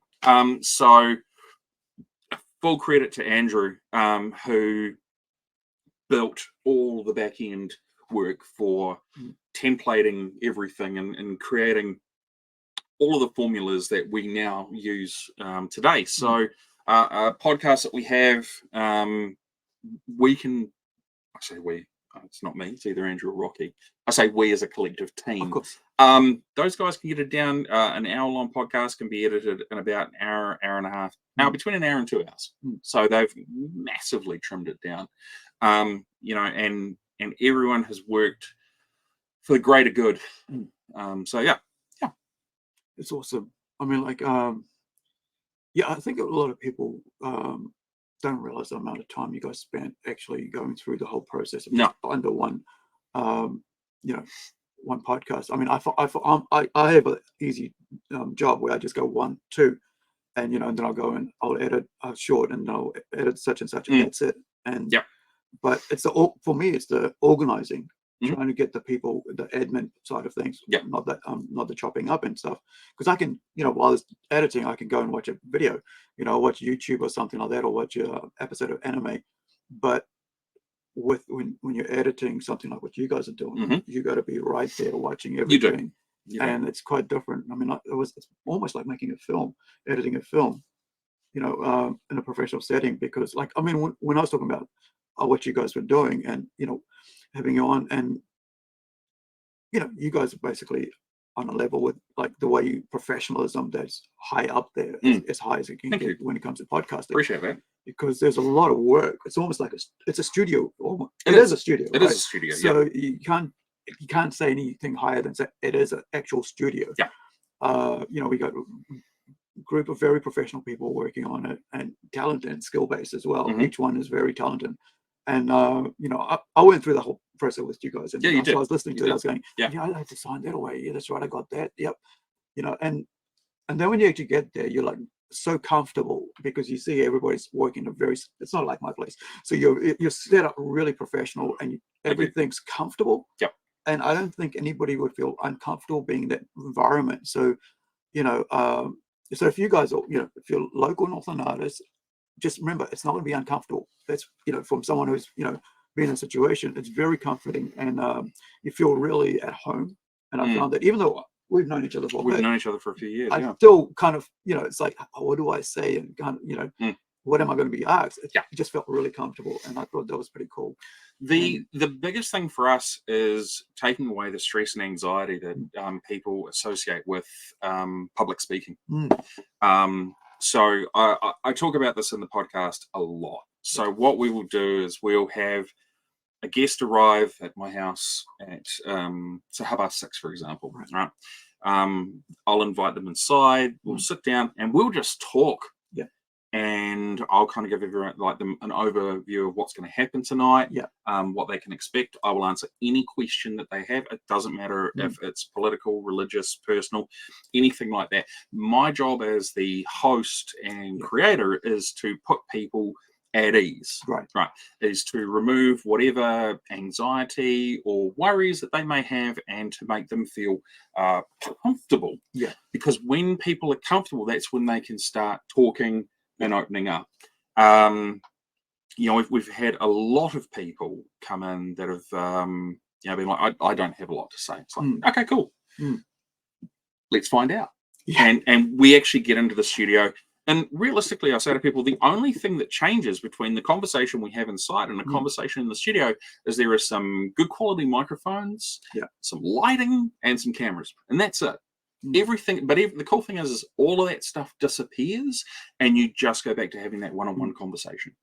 So full credit to Andrew, who built all the back end work for templating everything and creating all of the formulas that we now use today. So a podcast that we have, we can, I say we, it's not me, it's either Andrew or Rocky. I say we as a collective team. Of course. Those guys can get it down. An hour-long podcast can be edited in about an hour, hour and a half. Now, between an hour and 2 hours. So they've massively trimmed it down. And everyone has worked for the greater good. It's awesome. I mean, I think a lot of people don't realize the amount of time you guys spent actually going through the whole process of just under one podcast. I mean, I have an easy job where I just go 1, 2, and then I'll go and I'll edit a short, and I'll edit such and such, and that's it. And but it's for me, it's the organizing trying to get the people, the admin side of things, not the chopping up and stuff. Because I can, while it's editing, I can go and watch a video, watch YouTube or something like that, or watch a episode of anime. But when you're editing something like what you guys are doing, you got to be right there watching everything. And it's quite different. I mean, it's almost like making a film, editing a film, in a professional setting. Because, like, I mean, when I was talking about what you guys were doing, and having you on, and you guys are basically on a level with, like, the way professionalism that's high up there, as high as it can get when it comes to podcasting. Appreciate that. Because there's a lot of work. It's almost like it's a studio. It is a studio. It is a studio. So you can't say anything higher than say it is an actual studio. We got a group of very professional people working on it, and talented and skill based as well. Each one is very talented. And I went through the whole process with you guys, and you did. So I was listening to it. I was going, I had to sign that away. Yeah, that's right. I got that. Yep. And then when you actually get there, you're like so comfortable, because you see everybody's working it's not like my place. So you're set up really professional, and everything's comfortable. Yep. And I don't think anybody would feel uncomfortable being in that environment. So, so if you guys are, if you're local Northland artists, just remember, it's not going to be uncomfortable. That's, from someone who's, been in a situation, it's very comforting, and you feel really at home. And I found that, even though we've known each other for a bit, we've known each other for a few years. I still kind of, it's like, what do I say? And kind of, what am I going to be asked? It just felt really comfortable, and I thought that was pretty cool. The biggest thing for us is taking away the stress and anxiety that people associate with public speaking. So I talk about this in the podcast a lot. So what we will do is we'll have a guest arrive at my house at so how about 6, for example, right? I'll invite them inside. We'll sit down and we'll just talk. And I'll kind of give everyone them an overview of what's going to happen tonight, what they can expect. I will answer any question that they have. It doesn't matter if it's political, religious, personal, anything like that. My job as the host and creator is to put people at ease, right? Is to remove whatever anxiety or worries that they may have, and to make them feel comfortable. Because when people are comfortable, that's when they can start talking and opening up. We've had a lot of people come in that have been like, I don't have a lot to say. It's like, okay, cool. Let's find out. And we actually get into the studio, and realistically, I say to people, the only thing that changes between the conversation we have inside and the conversation in the studio is there are some good quality microphones, some lighting, and some cameras, and that's it. Everything, but the cool thing is all of that stuff disappears, and you just go back to having that one-on-one conversation.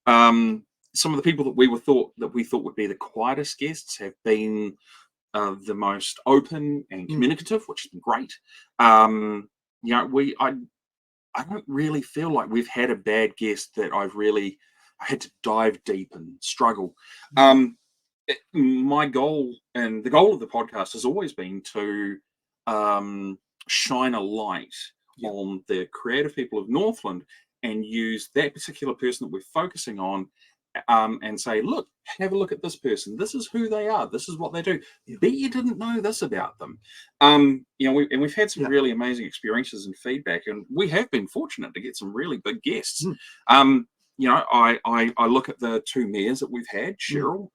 Some of the people that we thought would be the quietest guests have been the most open and communicative, which has been great. I don't really feel like we've had a bad guest that I had to dive deep and struggle. My goal, and the goal of the podcast, has always been to shine a light on the creative people of Northland, and use that particular person that we're focusing on, and say, look, have a look at this person. This is who they are. This is what they do. Bet you didn't know this about them. We've had some really amazing experiences and feedback, and we have been fortunate to get some really big guests. I look at the 2 mayors that we've had, Cheryl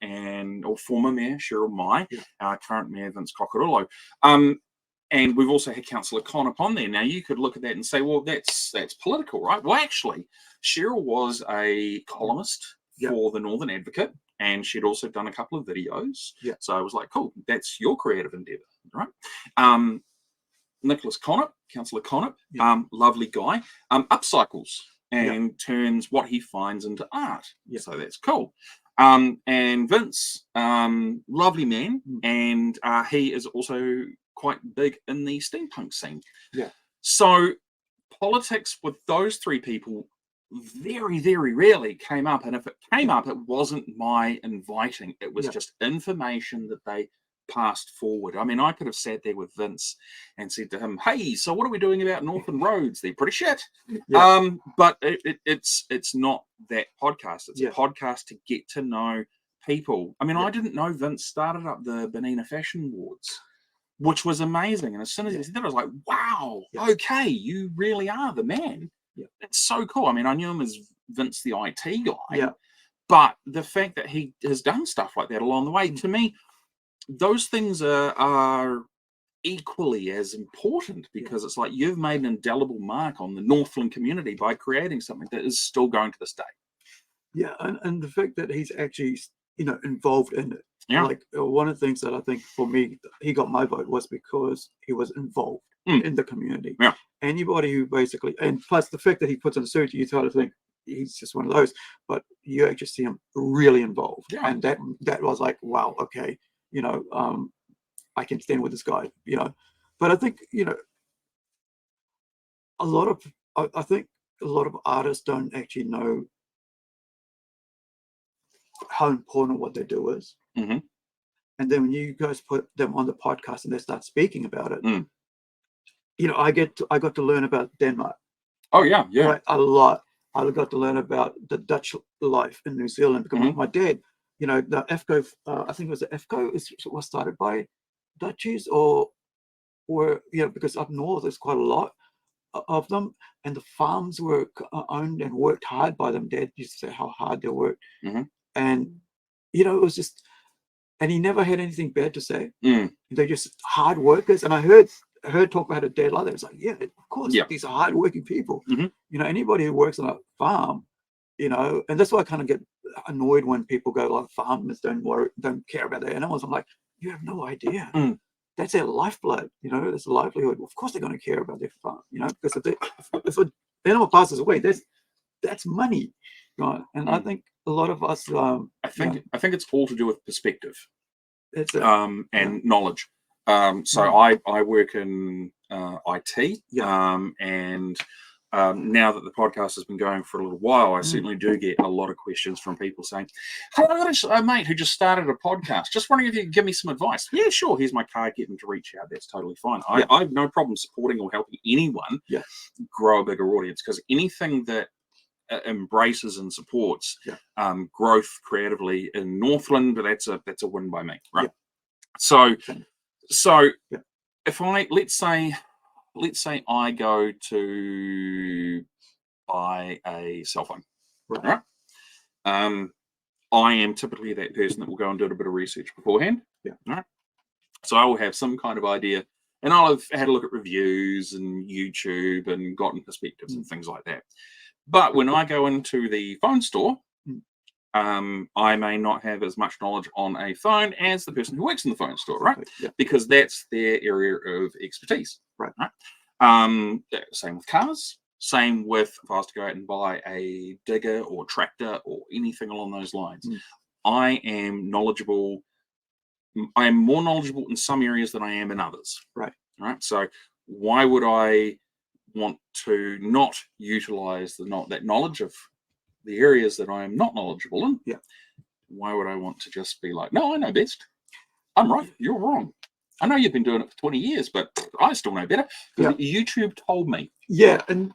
or former mayor Cheryl Mai, current mayor Vince Cocarillo. And we've also had Councillor Connop on there. Now, you could look at that and say, well, that's political, right? Well, actually, Cheryl was a columnist for the Northern Advocate, and she'd also done a couple of videos. So I was like, cool, that's your creative endeavour, right? Nicholas Connop, Councillor Connop, lovely guy, upcycles and turns what he finds into art. So that's cool. And Vince, lovely man, and he is also quite big in the steampunk scene. So politics with those 3 people very, very rarely came up, and if it came up, it wasn't my inviting. It was just information that they passed forward. I mean, I could have sat there with Vince and said to him, hey, so what are we doing about Northland roads? They're pretty shit. But it's not that podcast. It's a podcast to get to know people. I mean, Yeah. I didn't know Vince started up the Benina Fashion Awards, which was amazing. And as soon as he said that, I was like, wow, okay, you really are the man. Yeah. It's so cool. I mean, I knew him as Vince the IT guy, Yeah. but the fact that he has done stuff like that along the way, to me, those things are equally as important, because it's like you've made an indelible mark on the Northland community by creating something that is still going to this day. Yeah, and the fact that he's actually, you know, involved in it. Yeah. Like one of the things that I think for me, he got my vote was because he was involved in the community. Yeah. Anybody who basically, and plus the fact that he puts on a suit, you try to think he's just one of those, but you actually see him really involved. Yeah. And that was like, wow, okay, you know, I can stand with this guy, you know. But I think, you know, I think a lot of artists don't actually know how important what they do is. Mm-hmm. And then when you guys put them on the podcast and they start speaking about it, you know, I got to learn about Denmark. Oh yeah, yeah, right, a lot. I got to learn about the Dutch life in New Zealand, because my dad, you know, the FCO, I think it was the FCO, was started by Dutchies, or you know, because up north there's quite a lot of them, and the farms were owned and worked hard by them. Dad used to say how hard they worked, and you know, it was just, and he never had anything bad to say. They're just hard workers. And I heard talk about a dad like that. It's like, yeah, of course, these are hard working people. You know, anybody who works on a farm, you know, and that's why I kind of get annoyed when people go like, farmers don't care about their animals. I'm like, you have no idea. That's their lifeblood, you know, that's a livelihood. Of course they're going to care about their farm, you know, because if an animal passes away, that's money, right? And I think a lot of us, I think it's all to do with perspective, and knowledge. So I work in IT, and now that the podcast has been going for a little while, I certainly do get a lot of questions from people saying, "Hello, I got a mate who just started a podcast. Just wondering if you could give me some advice." Yeah, sure. Here's my card. Get them to reach out. That's totally fine. I have no problem supporting or helping anyone grow a bigger audience, because anything that embraces and supports growth creatively in Northland, that's a win by me, right? So if I let's say I go to buy a cell phone, right? I am typically that person that will go and do a bit of research beforehand. Right? So I will have some kind of idea, and I'll have had a look at reviews and YouTube and gotten perspectives and things like that. But when I go into the phone store, I may not have as much knowledge on a phone as the person who works in the phone store, right? Because that's their area of expertise, right? Same with cars. Same with if I was to go out and buy a digger or tractor or anything along those lines. I am knowledgeable. I am more knowledgeable in some areas than I am in others. Right. So why would I want to not utilize that knowledge of the areas that I am not knowledgeable in? Why would I want to just be like, no, I know best. I'm right. You're wrong. I know you've been doing it for 20 years, but I still know better because YouTube told me. And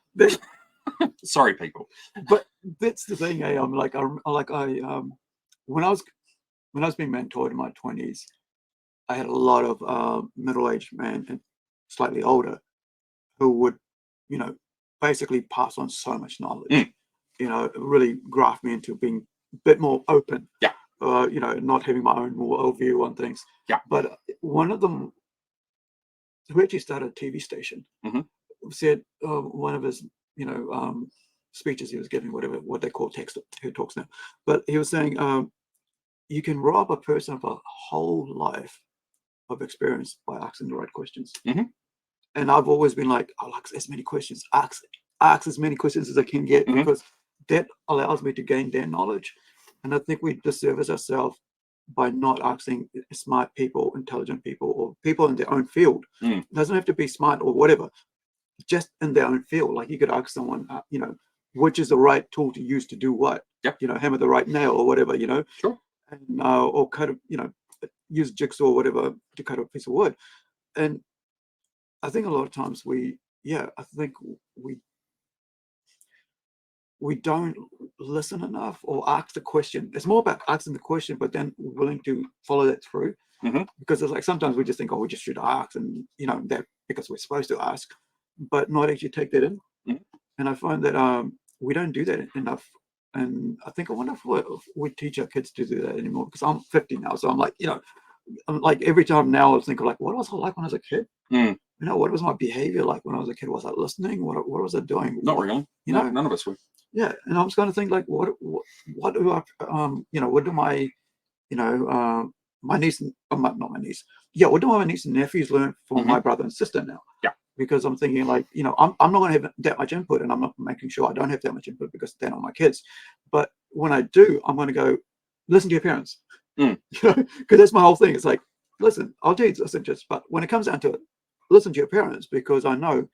sorry, people. But that's the thing. I'm like, when I was being mentored in my 20s, I had a lot of middle-aged men and slightly older who would, you know, basically pass on so much knowledge. You know, really graft me into being a bit more open. You know, not having my own worldview on things. But one of them, who actually started a TV station, said one of his, you know, speeches he was giving, what they call TED Talks now. But he was saying, you can rob a person of a whole life of experience by asking the right questions. And I've always been like, I'll ask as many questions, ask as many questions as I can get, because that allows me to gain their knowledge. And I think we disservice ourselves by not asking smart people, intelligent people, or people in their own field. It doesn't have to be smart or whatever, just in their own field. Like you could ask someone, you know, which is the right tool to use to do what? You know, hammer the right nail or whatever, you know. And or cut a, you know, use jigsaw or whatever to cut a piece of wood. And I think a lot of times we don't listen enough or ask the question. It's more about asking the question, but then willing to follow that through. Because it's like sometimes we just think, oh, we just should ask, and you know, that because we're supposed to ask, but not actually take that in. And I find that we don't do that enough. And I think I wonder if we teach our kids to do that anymore, because I'm 50 now, so I'm like, you know, I'm like every time now I was thinking like, what was I like when I was a kid? You know, what was my behavior like when I was a kid? Was I listening? What was I doing? Not really. You know, none of us were. Yeah, and I was going to think like, what do I, you know, what do my, you know, my niece, not my niece, yeah, what do my niece and nephews learn from my brother and sister now? Yeah, because I'm thinking like, you know, I'm not going to have that much input, and I'm not making sure I don't have that much input because they're not my kids. But when I do, I'm going to go listen to your parents, you know, because that's my whole thing. It's like, listen, I'll do this, just, but when it comes down to it, listen to your parents, because I know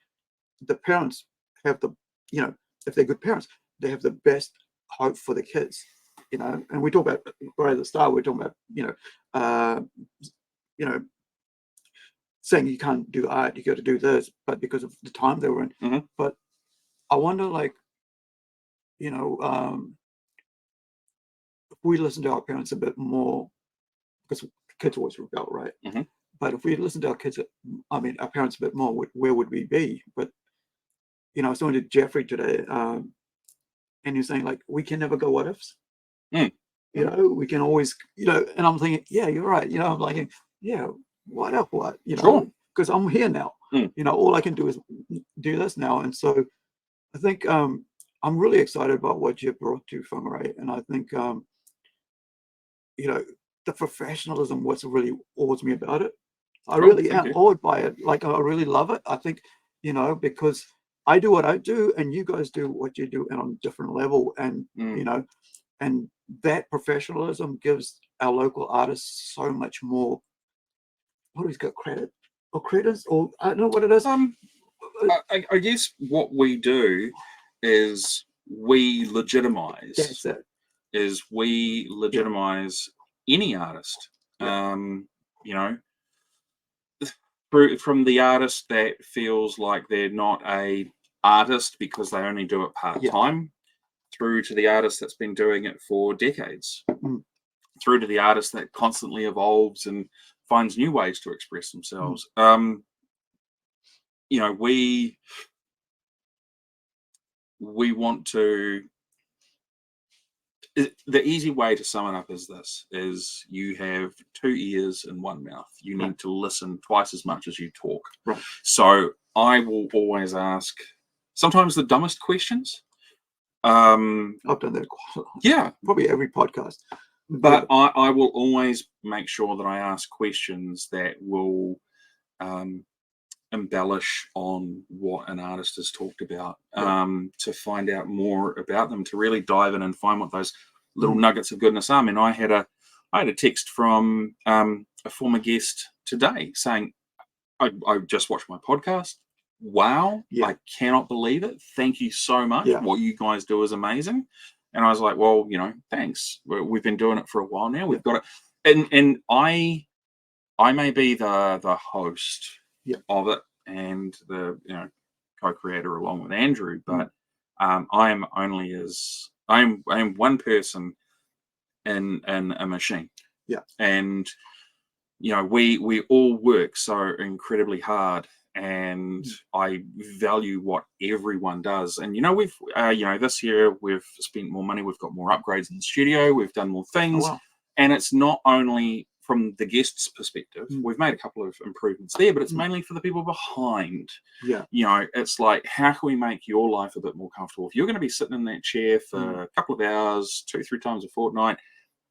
the parents have the, you know, if they're good parents, they have the best hope for the kids, you know. And we talk about right at the start, we're talking about, you know, saying you can't do art, you got to do this, but because of the time they were in. But I wonder, like, you know, if we listen to our parents a bit more, because kids always rebel, right? But if we listen to our kids, I mean, our parents a bit more, where would we be? But you know, I was talking to Jeffrey today, and he's saying like, we can never go what ifs. You know, we can always, you know, and I'm thinking, yeah, you're right. You know, I'm like, yeah, what if what? You know, because I'm here now. You know, all I can do is do this now. And so I think I'm really excited about what you brought to Whangarei. And I think, you know, the professionalism, what's really awes me about it. I really am awed by it. Like, I really love it. I think, you know, because I do what I do and you guys do what you do, and on a different level. And, you know, and that professionalism gives our local artists so much more, what do we got, credit or credits, or I don't know what it is. I guess what we do is we legitimize. That's it. Is we legitimize any artist. You know, from the artist that feels like they're not a artist because they only do it part-time, through to the artist that's been doing it for decades, through to the artist that constantly evolves and finds new ways to express themselves. You know, we want to, the easy way to sum it up is this: is you have 2 ears and 1 mouth. You need to listen twice as much as you talk. So I will always ask sometimes the dumbest questions. I've done that quite a lot. Yeah, probably every podcast. But I will always make sure that I ask questions that will embellish on what an artist has talked about, to find out more about them, to really dive in and find what those little nuggets of goodness are. I mean, I had a text from a former guest today saying, I just watched my podcast. Wow, I cannot believe it. Thank you so much. What you guys do is amazing. And I was like, well, you know, thanks. We've been doing it for a while now. We've got it. And I may be the host of it and the, you know, co-creator along with Andrew, but I am one person in a machine. And you know, we all work so incredibly hard, and I value what everyone does. And you know, we've you know, this year we've spent more money, we've got more upgrades in the studio, we've done more things. And it's not only from the guests' perspective, we've made a couple of improvements there, but it's mainly for the people behind. You know, it's like, how can we make your life a bit more comfortable? If you're going to be sitting in that chair for a couple of hours, 2-3 times a fortnight,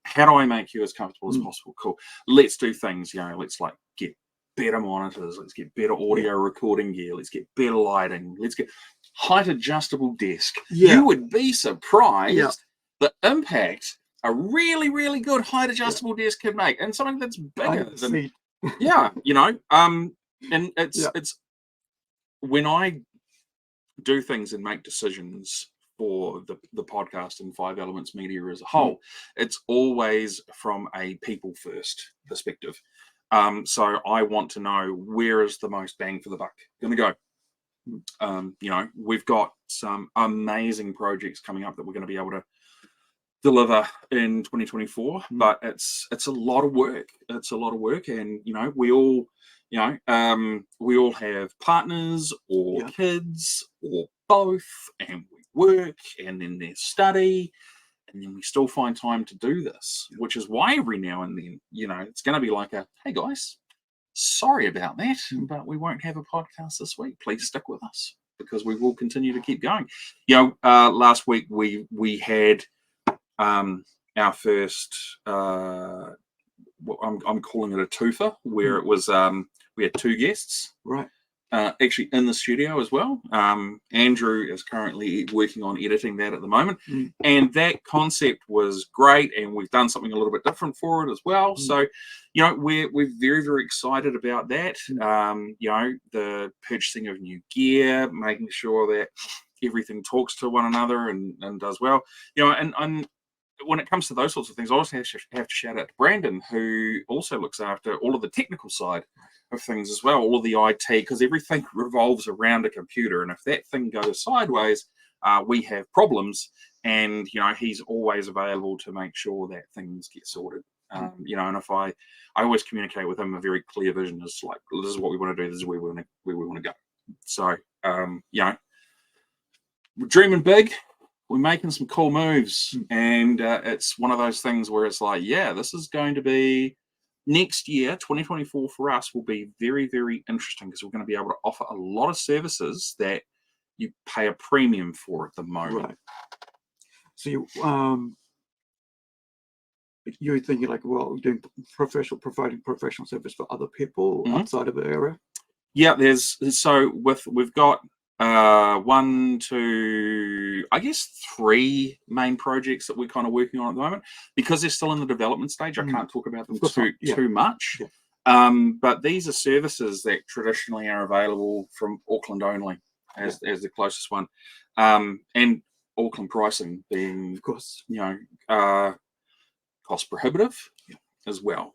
how do I make you as comfortable as possible? Cool. Let's do things, you know, let's like get better monitors, let's get better audio recording gear, let's get better lighting, let's get height adjustable desk. You would be surprised the impact a really, really good height adjustable desk can make, and something that's bigger than, you know, and it's when I do things and make decisions for the podcast and 5 Elements Media as a whole, it's always from a people first perspective. So I want to know, where is the most bang for the buck going to go? You know, we've got some amazing projects coming up that we're going to be able to deliver in 2024, but it's a lot of work. It's a lot of work, and you know, we all have partners or kids or both, and we work, and then there's study, and then we still find time to do this, which is why every now and then, you know, it's going to be like hey guys, sorry about that, but we won't have a podcast this week. Please stick with us, because we will continue to keep going. You know, last week we had our first I'm calling it a twofer, where it was we had 2 guests, right, actually in the studio as well. Andrew is currently working on editing that at the moment, and that concept was great, and we've done something a little bit different for it as well. So, you know, we're very, very excited about that. You know, the purchasing of new gear, making sure that everything talks to one another and does well. You know, and when it comes to those sorts of things, I also have to shout out to Brandon, who also looks after all of the technical side of things as well, all of the IT, because everything revolves around a computer, and if that thing goes sideways, we have problems, and you know, he's always available to make sure that things get sorted. You know, and if I always communicate with him a very clear vision, is like, this is what we want to do, this is where we want to go. So you know, we're dreaming big, we're making some cool moves, and it's one of those things where it's like, yeah, this is going to be, next year, 2024 for us will be very, very interesting, because we're going to be able to offer a lot of services that you pay a premium for at the moment. Right. So you're thinking like, well, doing providing professional service for other people outside of the area? Yeah, we've got 1, 2, I guess 3 main projects that we're kind of working on at the moment, because they're still in the development stage. I can't talk about them too much. But these are services that traditionally are available from Auckland only as the closest one, and Auckland pricing being, of course, you know, cost prohibitive as well.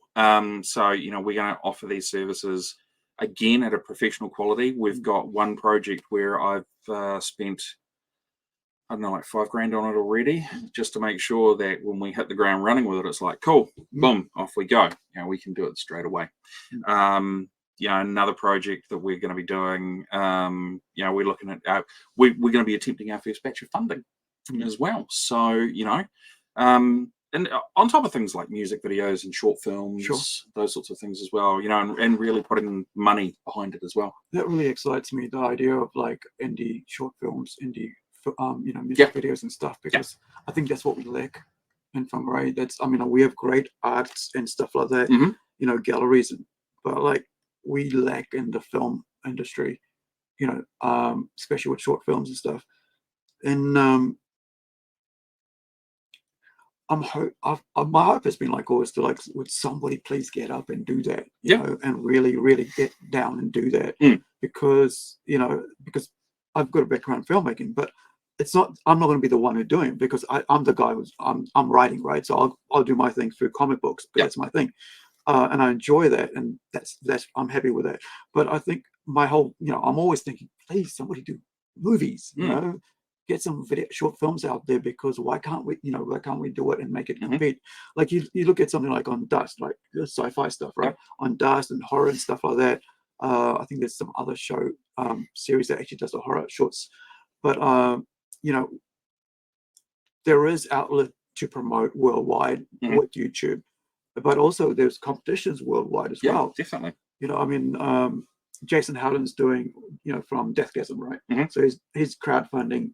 So you know, we're going to offer these services again at a professional quality. We've got one project where I've spent, I don't know, like $5,000 on it already, just to make sure that when we hit the ground running with it, it's like, cool, boom, off we go. You know, we can do it straight away. You know, another project that we're going to be doing, you know, we're looking at, we're going to be attempting our first batch of funding as well. So, you know, and on top of things like music videos and short films, those sorts of things as well, you know, and really putting money behind it as well. That really excites me, the idea of like indie short films, indie, you know, music videos and stuff, because I think that's what we lack in Whangarei. That's, I mean, we have great arts and stuff like that, you know, galleries, but like we lack in the film industry, you know, especially with short films and stuff. And my hope has been like always to like, would somebody please get up and do that, you know, and really, really get down and do that, because, you know, because I've got a background in filmmaking, but it's not, I'm not going to be the one who's doing it, because I'm the guy who's, I'm writing, right? So I'll do my thing through comic books, but that's my thing. And I enjoy that, and that's I'm happy with that. But I think my whole, you know, I'm always thinking, please, somebody do movies, you know, get some short films out there, because why can't we, you know, why can't we do it and make it compete? Like you look at something like On Dust, like sci-fi stuff, right? On Dust and horror and stuff like that. I think there's some other show series that actually does the horror shorts, but you know, there is outlet to promote worldwide with YouTube, but also there's competitions worldwide as well. Definitely. You know, I mean, Jason Howland's doing, you know, from Deathgasm, right? So he's crowdfunding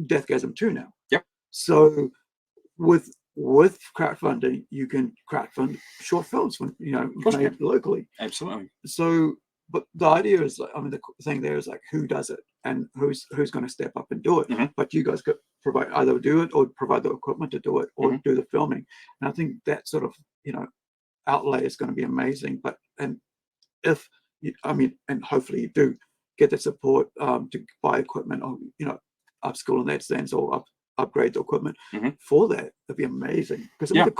Deathgasm 2 now. So with crowdfunding, you can crowdfund short films when, you know, made locally. Absolutely. So, but the idea is, I mean, the thing there is like, who does it and who's going to step up and do it? But you guys could provide, either do it or provide the equipment to do it, or do the filming. And I think that sort of, you know, outlay is going to be amazing. But and if I mean, and hopefully you do get the support to buy equipment, or, you know, upskill in that sense, or upgrade the equipment for that, that'd be amazing. Because I mean, the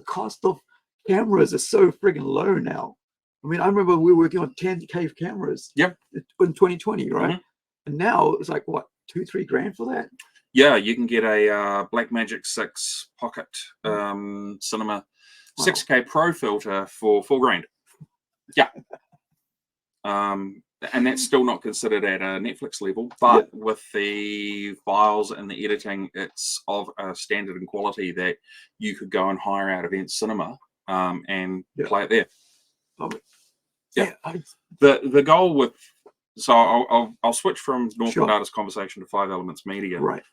cost of cameras is so friggin' low now. I mean, I remember we were working on 10K cameras in 2020, right? And now it's like what, 2-3 grand for that? Yeah, you can get a Blackmagic 6 Pocket Cinema 6K Pro filter for $4 grand. Yeah. And that's still not considered at a Netflix level, but with the files and the editing, it's of a standard and quality that you could go and hire out Event Cinema and play it there. The goal with, so I'll switch from Northland Artist Conversation to 5 Elements Media. Right.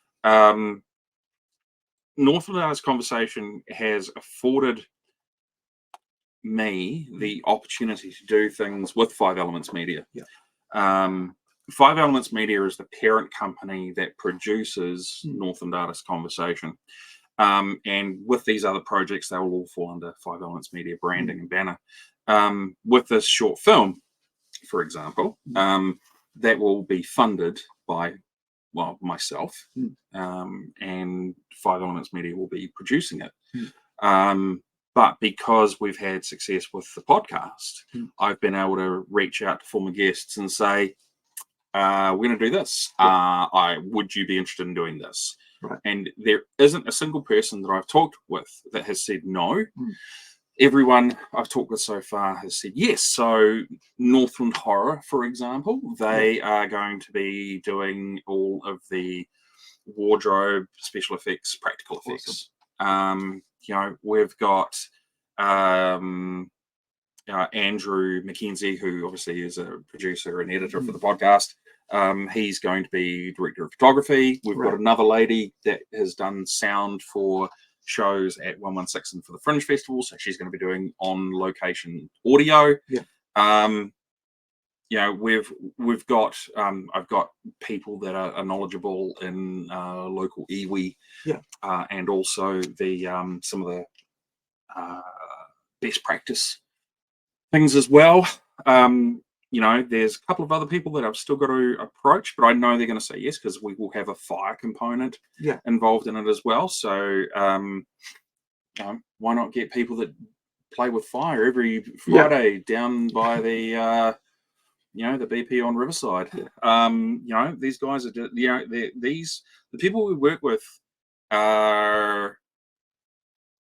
Northland Artist Conversation has afforded me the opportunity to do things with 5 Elements Media. 5 Elements Media is the parent company that produces Northland Artist Conversation. And with these other projects, they will all fall under 5 Elements Media branding and banner. With this short film, for example, that will be funded by, well, myself, and 5 Elements Media will be producing it. But because we've had success with the podcast, I've been able to reach out to former guests and say, we're going to do this. Would you be interested in doing this? Right. And there isn't a single person that I've talked with that has said no. Everyone I've talked with so far has said yes. So Northland Horror, for example, they are going to be doing all of the wardrobe, special effects, practical effects. You know, we've got Andrew McKenzie, who obviously is a producer and editor for the podcast. He's going to be director of photography. We've got another lady that has done sound for shows at 116 and for the Fringe Festival, so she's going to be doing on location audio. You know, we've got I've got people that are knowledgeable in local iwi, and also the some of the best practice things as well. You know, there's a couple of other people that I've still got to approach, but I know they're going to say yes because we will have a fire component involved in it as well. So, you know, why not get people that play with fire every Friday down by the, you know, the BP on Riverside? You know, these guys are, you know, the people we work with are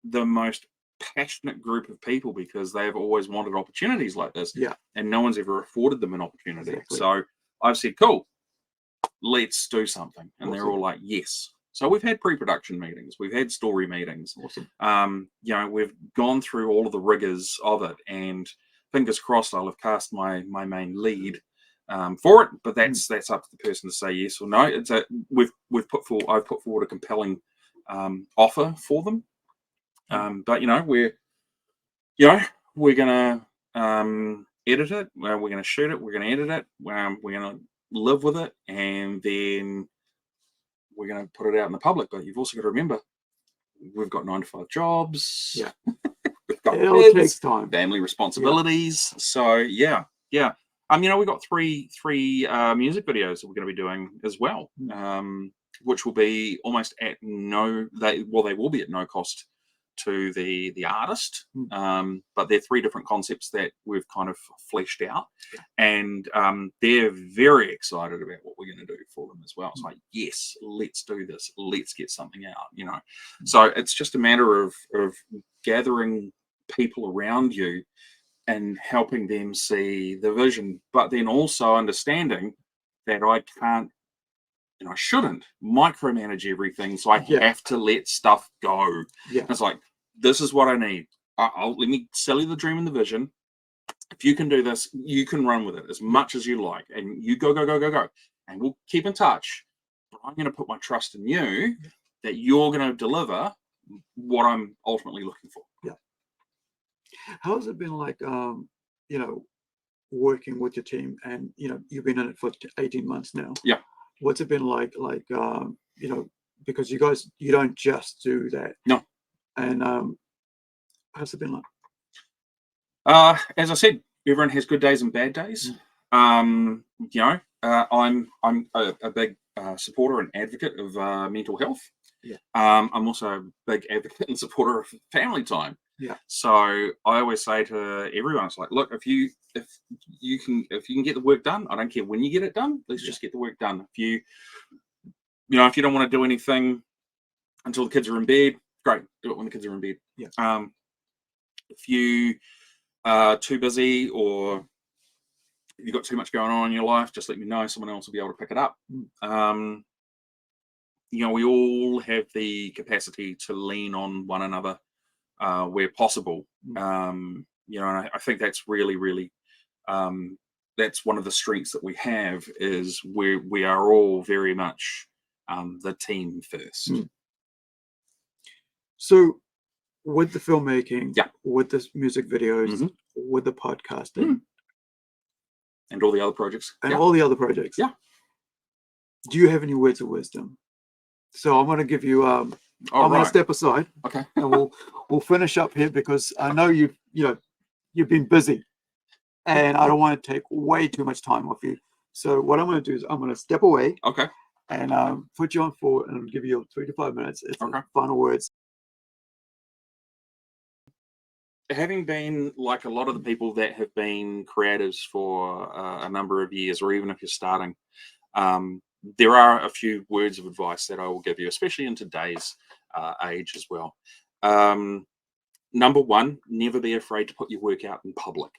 the most passionate group of people because they've always wanted opportunities like this, and no one's ever afforded them an opportunity. So I've said, cool, let's do something, and they're all like, yes. So we've had pre-production meetings, we've had story meetings. You know, we've gone through all of the rigors of it, and fingers crossed I'll have cast my main lead for it, but that's up to the person to say yes or no. It's I've put forward a compelling offer for them. But you know, we're gonna edit it, we're gonna shoot it, we're gonna edit it, we're gonna live with it, and then we're gonna put it out in the public. But you've also got to remember, we've got 9-to-5 jobs. We've got it takes time, family responsibilities. So you know, we've got three music videos that we're going to be doing as well, which will be almost at they will be at no cost to the artist, but they're 3 different concepts that we've kind of fleshed out, and they're very excited about what we're going to do for them as well. It's like, yes, let's do this, let's get something out, you know. So it's just a matter of gathering people around you and helping them see the vision, but then also understanding that I can't and I shouldn't micromanage everything, so I have to let stuff go. It's like, this is what I need. Let me sell you the dream and the vision. If you can do this, you can run with it as much as you like, and you go, and we'll keep in touch. But I'm going to put my trust in you that you're going to deliver what I'm ultimately looking for. How has it been like, you know, working with your team, and you know, you've been in it for 18 months now? What's it been like, you know, because you guys, you don't just do that. And how's it been like? As I said, everyone has good days and bad days. You know, I'm a big supporter and advocate of mental health. I'm also a big advocate and supporter of family time. Yeah. So I always say to everyone, it's like, look, if you can get the work done, I don't care when you get it done. Let's just get the work done. If you if you don't want to do anything until the kids are in bed, great, do it when the kids are in bed. Yeah. If you are too busy or you've got too much going on in your life, just let me know. Someone else will be able to pick it up. We all have the capacity to lean on one another where possible. And I think that's really, really, that's one of the strengths that we have, is we are all very much the team first. So with the filmmaking, yeah, with the music videos, with the podcasting, and all the other projects, and all the other projects, do you have any words of wisdom? So I'm going to give you I'm going to step aside, okay, and we'll finish up here, because I know you've been busy, and I don't want to take way too much time off you. So what I'm going to do is I'm going to step away, okay, and put you on forward and give you 3 to 5 minutes. It's final words. Having been like a lot of the people that have been creatives for a number of years, or even if you're starting, there are a few words of advice that I will give you, especially in today's age as well. Number one, never be afraid to put your work out in public.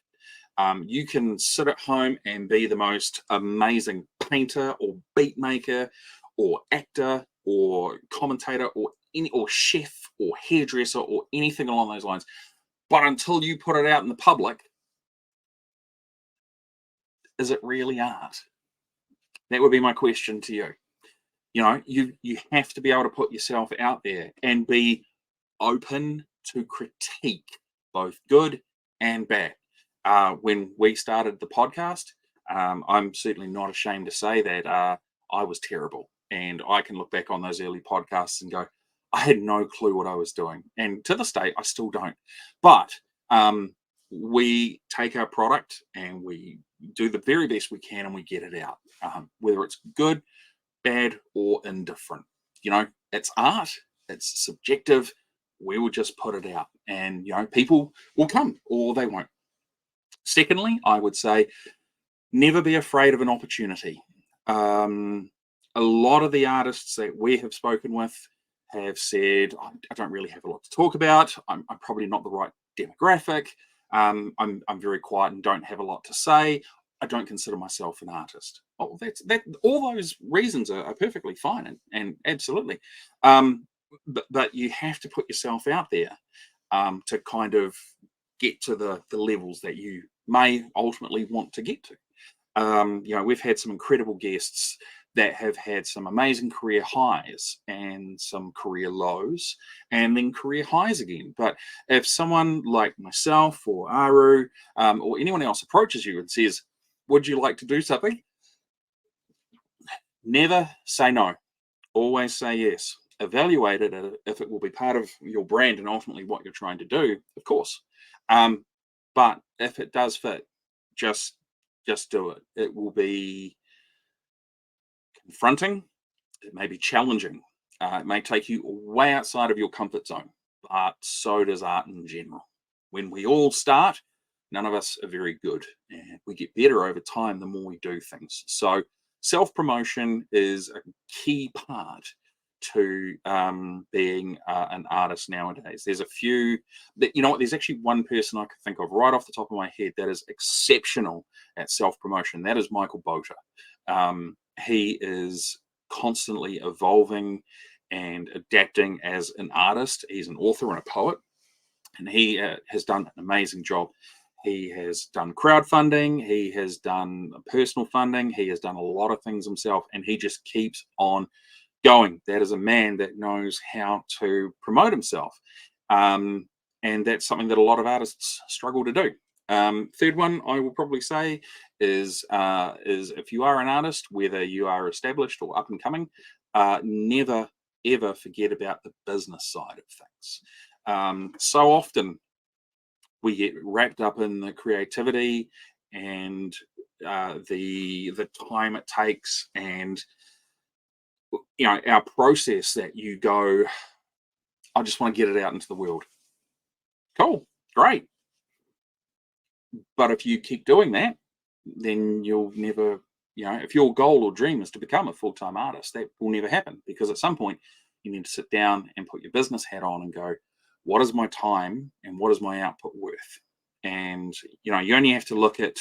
You can sit at home and be the most amazing painter or beat maker or actor or commentator or chef or hairdresser or anything along those lines. But until you put it out in the public, is it really art? That would be my question to you. You have to be able to put yourself out there and be open to critique, both good and bad. When we started the podcast, I'm certainly not ashamed to say that I was terrible. And I can look back on those early podcasts and go, I had no clue what I was doing. And to this day, I still don't. But we take our product and we do the very best we can and we get it out, whether it's good, bad, or indifferent. It's art, it's subjective. We will just put it out, and people will come or they won't. Secondly, I would say never be afraid of an opportunity. A lot of the artists that we have spoken with have said, I don't really have a lot to talk about. I'm probably not the right demographic. I'm very quiet and don't have a lot to say. I don't consider myself an artist. Oh, that. All those reasons are perfectly fine and absolutely. But you have to put yourself out there to kind of get to the levels that you may ultimately want to get to. We've had some incredible guests that have had some amazing career highs and some career lows and then career highs again. But if someone like myself or Aru or anyone else approaches you and says, would you like to do something? Never say no. Always say yes. Evaluate it if it will be part of your brand and ultimately what you're trying to do, of course. But if it does fit, just do it. It will be confronting. It may be challenging. It may take you way outside of your comfort zone, but so does art in general. When we all start, none of us are very good, and we get better over time the more we do things. So self-promotion is a key part to being an artist nowadays. There's a few there's actually one person I can think of right off the top of my head that is exceptional at self-promotion. That is Michael Bota. He is constantly evolving and adapting as an artist. He's an author and a poet, and he has done an amazing job. He has done crowdfunding, he has done personal funding, he has done a lot of things himself, and he just keeps on going. That is a man that knows how to promote himself. And that's something that a lot of artists struggle to do. Third one I will probably say is if you are an artist, whether you are established or up and coming, never ever forget about the business side of things. So often we get wrapped up in the creativity and the time it takes, and our process that you go, I just want to get it out into the world. Cool, great. But if you keep doing that, then you'll never, if your goal or dream is to become a full-time artist, that will never happen, because at some point you need to sit down and put your business hat on and go, what is my time and what is my output worth? And, you only have to look at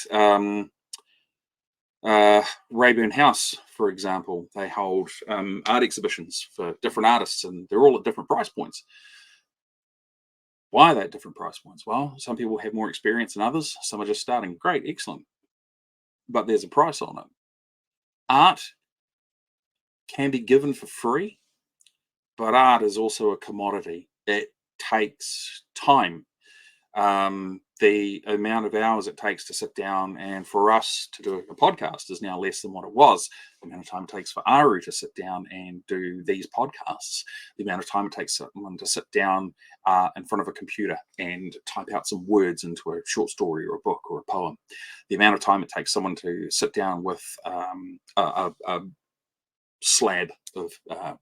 Rayburn House, for example. They hold art exhibitions for different artists, and they're all at different price points. Why are they at different price points? Well, some people have more experience than others. Some are just starting. Great, excellent. But there's a price on it. Art can be given for free, but art is also a commodity. It takes time. The amount of hours it takes to sit down and for us to do a podcast is now less than what it was. The amount of time it takes for Aru to sit down and do these podcasts, the amount of time it takes someone to sit down in front of a computer and type out some words into a short story or a book or a poem, the amount of time it takes someone to sit down with a slab of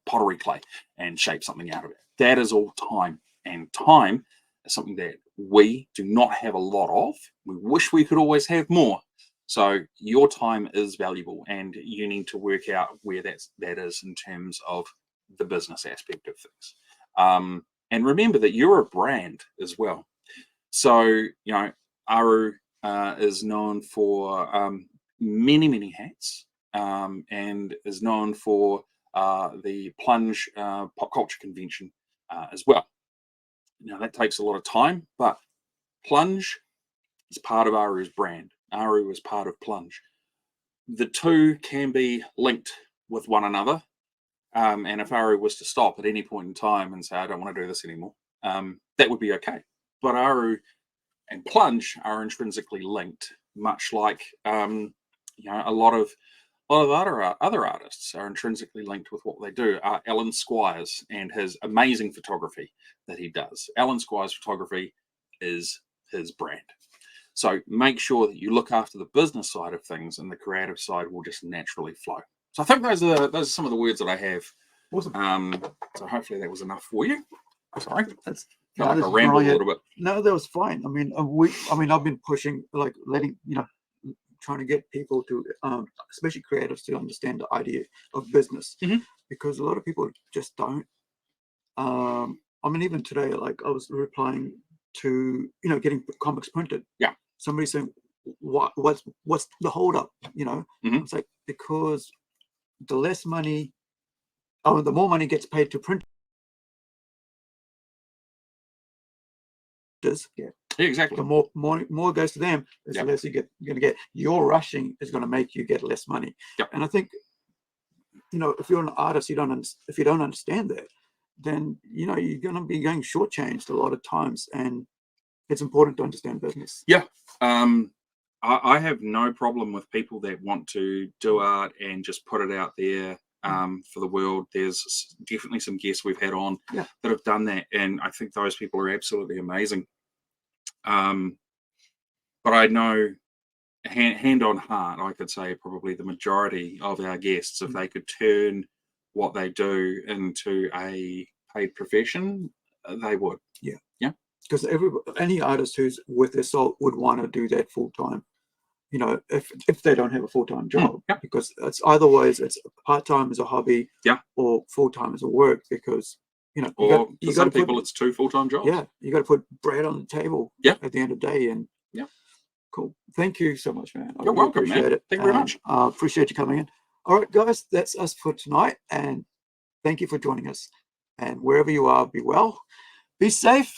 pottery clay and shape something out of it. That is all time, and time is something that we do not have a lot of. We wish we could always have more. So your time is valuable, and you need to work out where that is in terms of the business aspect of things. And remember that you're a brand as well. So, Aru is known for many hats, and is known for the Plunge pop culture convention as well. Now, that takes a lot of time, but Plunge is part of Aru's brand. Aru is part of Plunge. The two can be linked with one another. And if Aru was to stop at any point in time and say, I don't want to do this anymore, that would be okay. But Aru and Plunge are intrinsically linked, much like a lot of other artists are intrinsically linked with what they do. Alan Squires and his amazing photography that he does. Alan Squires' photography is his brand. So make sure that you look after the business side of things, and the creative side will just naturally flow. So I think those are some of the words that I have. Awesome. So hopefully that was enough for you. Sorry, that's like I rambled a little bit. No, that was fine. I mean, I've been pushing, like letting trying to get people to, especially creatives, to understand the idea of business, because a lot of people just don't. I mean, even today, like I was replying to, getting comics printed. Yeah. Somebody saying, what's the holdup? It's like, because the less money, the more money gets paid to printers. Yeah, exactly. The more goes to them, the less you're going to get. Your rushing is going to make you get less money. Yep. And I think, if you're an artist, if you don't understand that, then you're going to be going shortchanged a lot of times, and it's important to understand business. Yeah. I have no problem with people that want to do art and just put it out there for the world. There's definitely some guests we've had on that have done that, and I think those people are absolutely amazing. But I know, hand on heart, I could say probably the majority of our guests, if they could turn what they do into a paid profession, they would. Yeah. Yeah. Because any artist who's with their soul would want to do that full time. If they don't have a full-time job, because it's otherwise it's part-time as a hobby, or full-time as a work, because for some people it's 2 full-time jobs. Yeah, you got to put bread on the table at the end of the day. And cool. Thank you so much, man. You're welcome, man. Thank you very much. I appreciate you coming in. All right, guys, that's us for tonight, and thank you for joining us. And wherever you are, be well, be safe,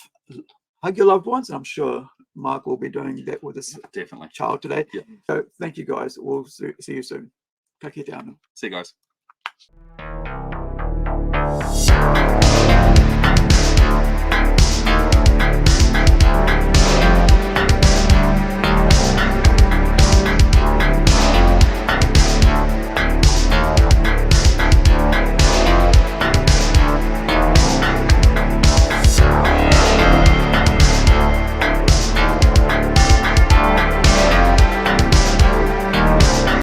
hug your loved ones. I'm sure Mark will be doing that with his child today. Yeah. So thank you, guys. We'll see you soon. Ka kite anō. See you guys.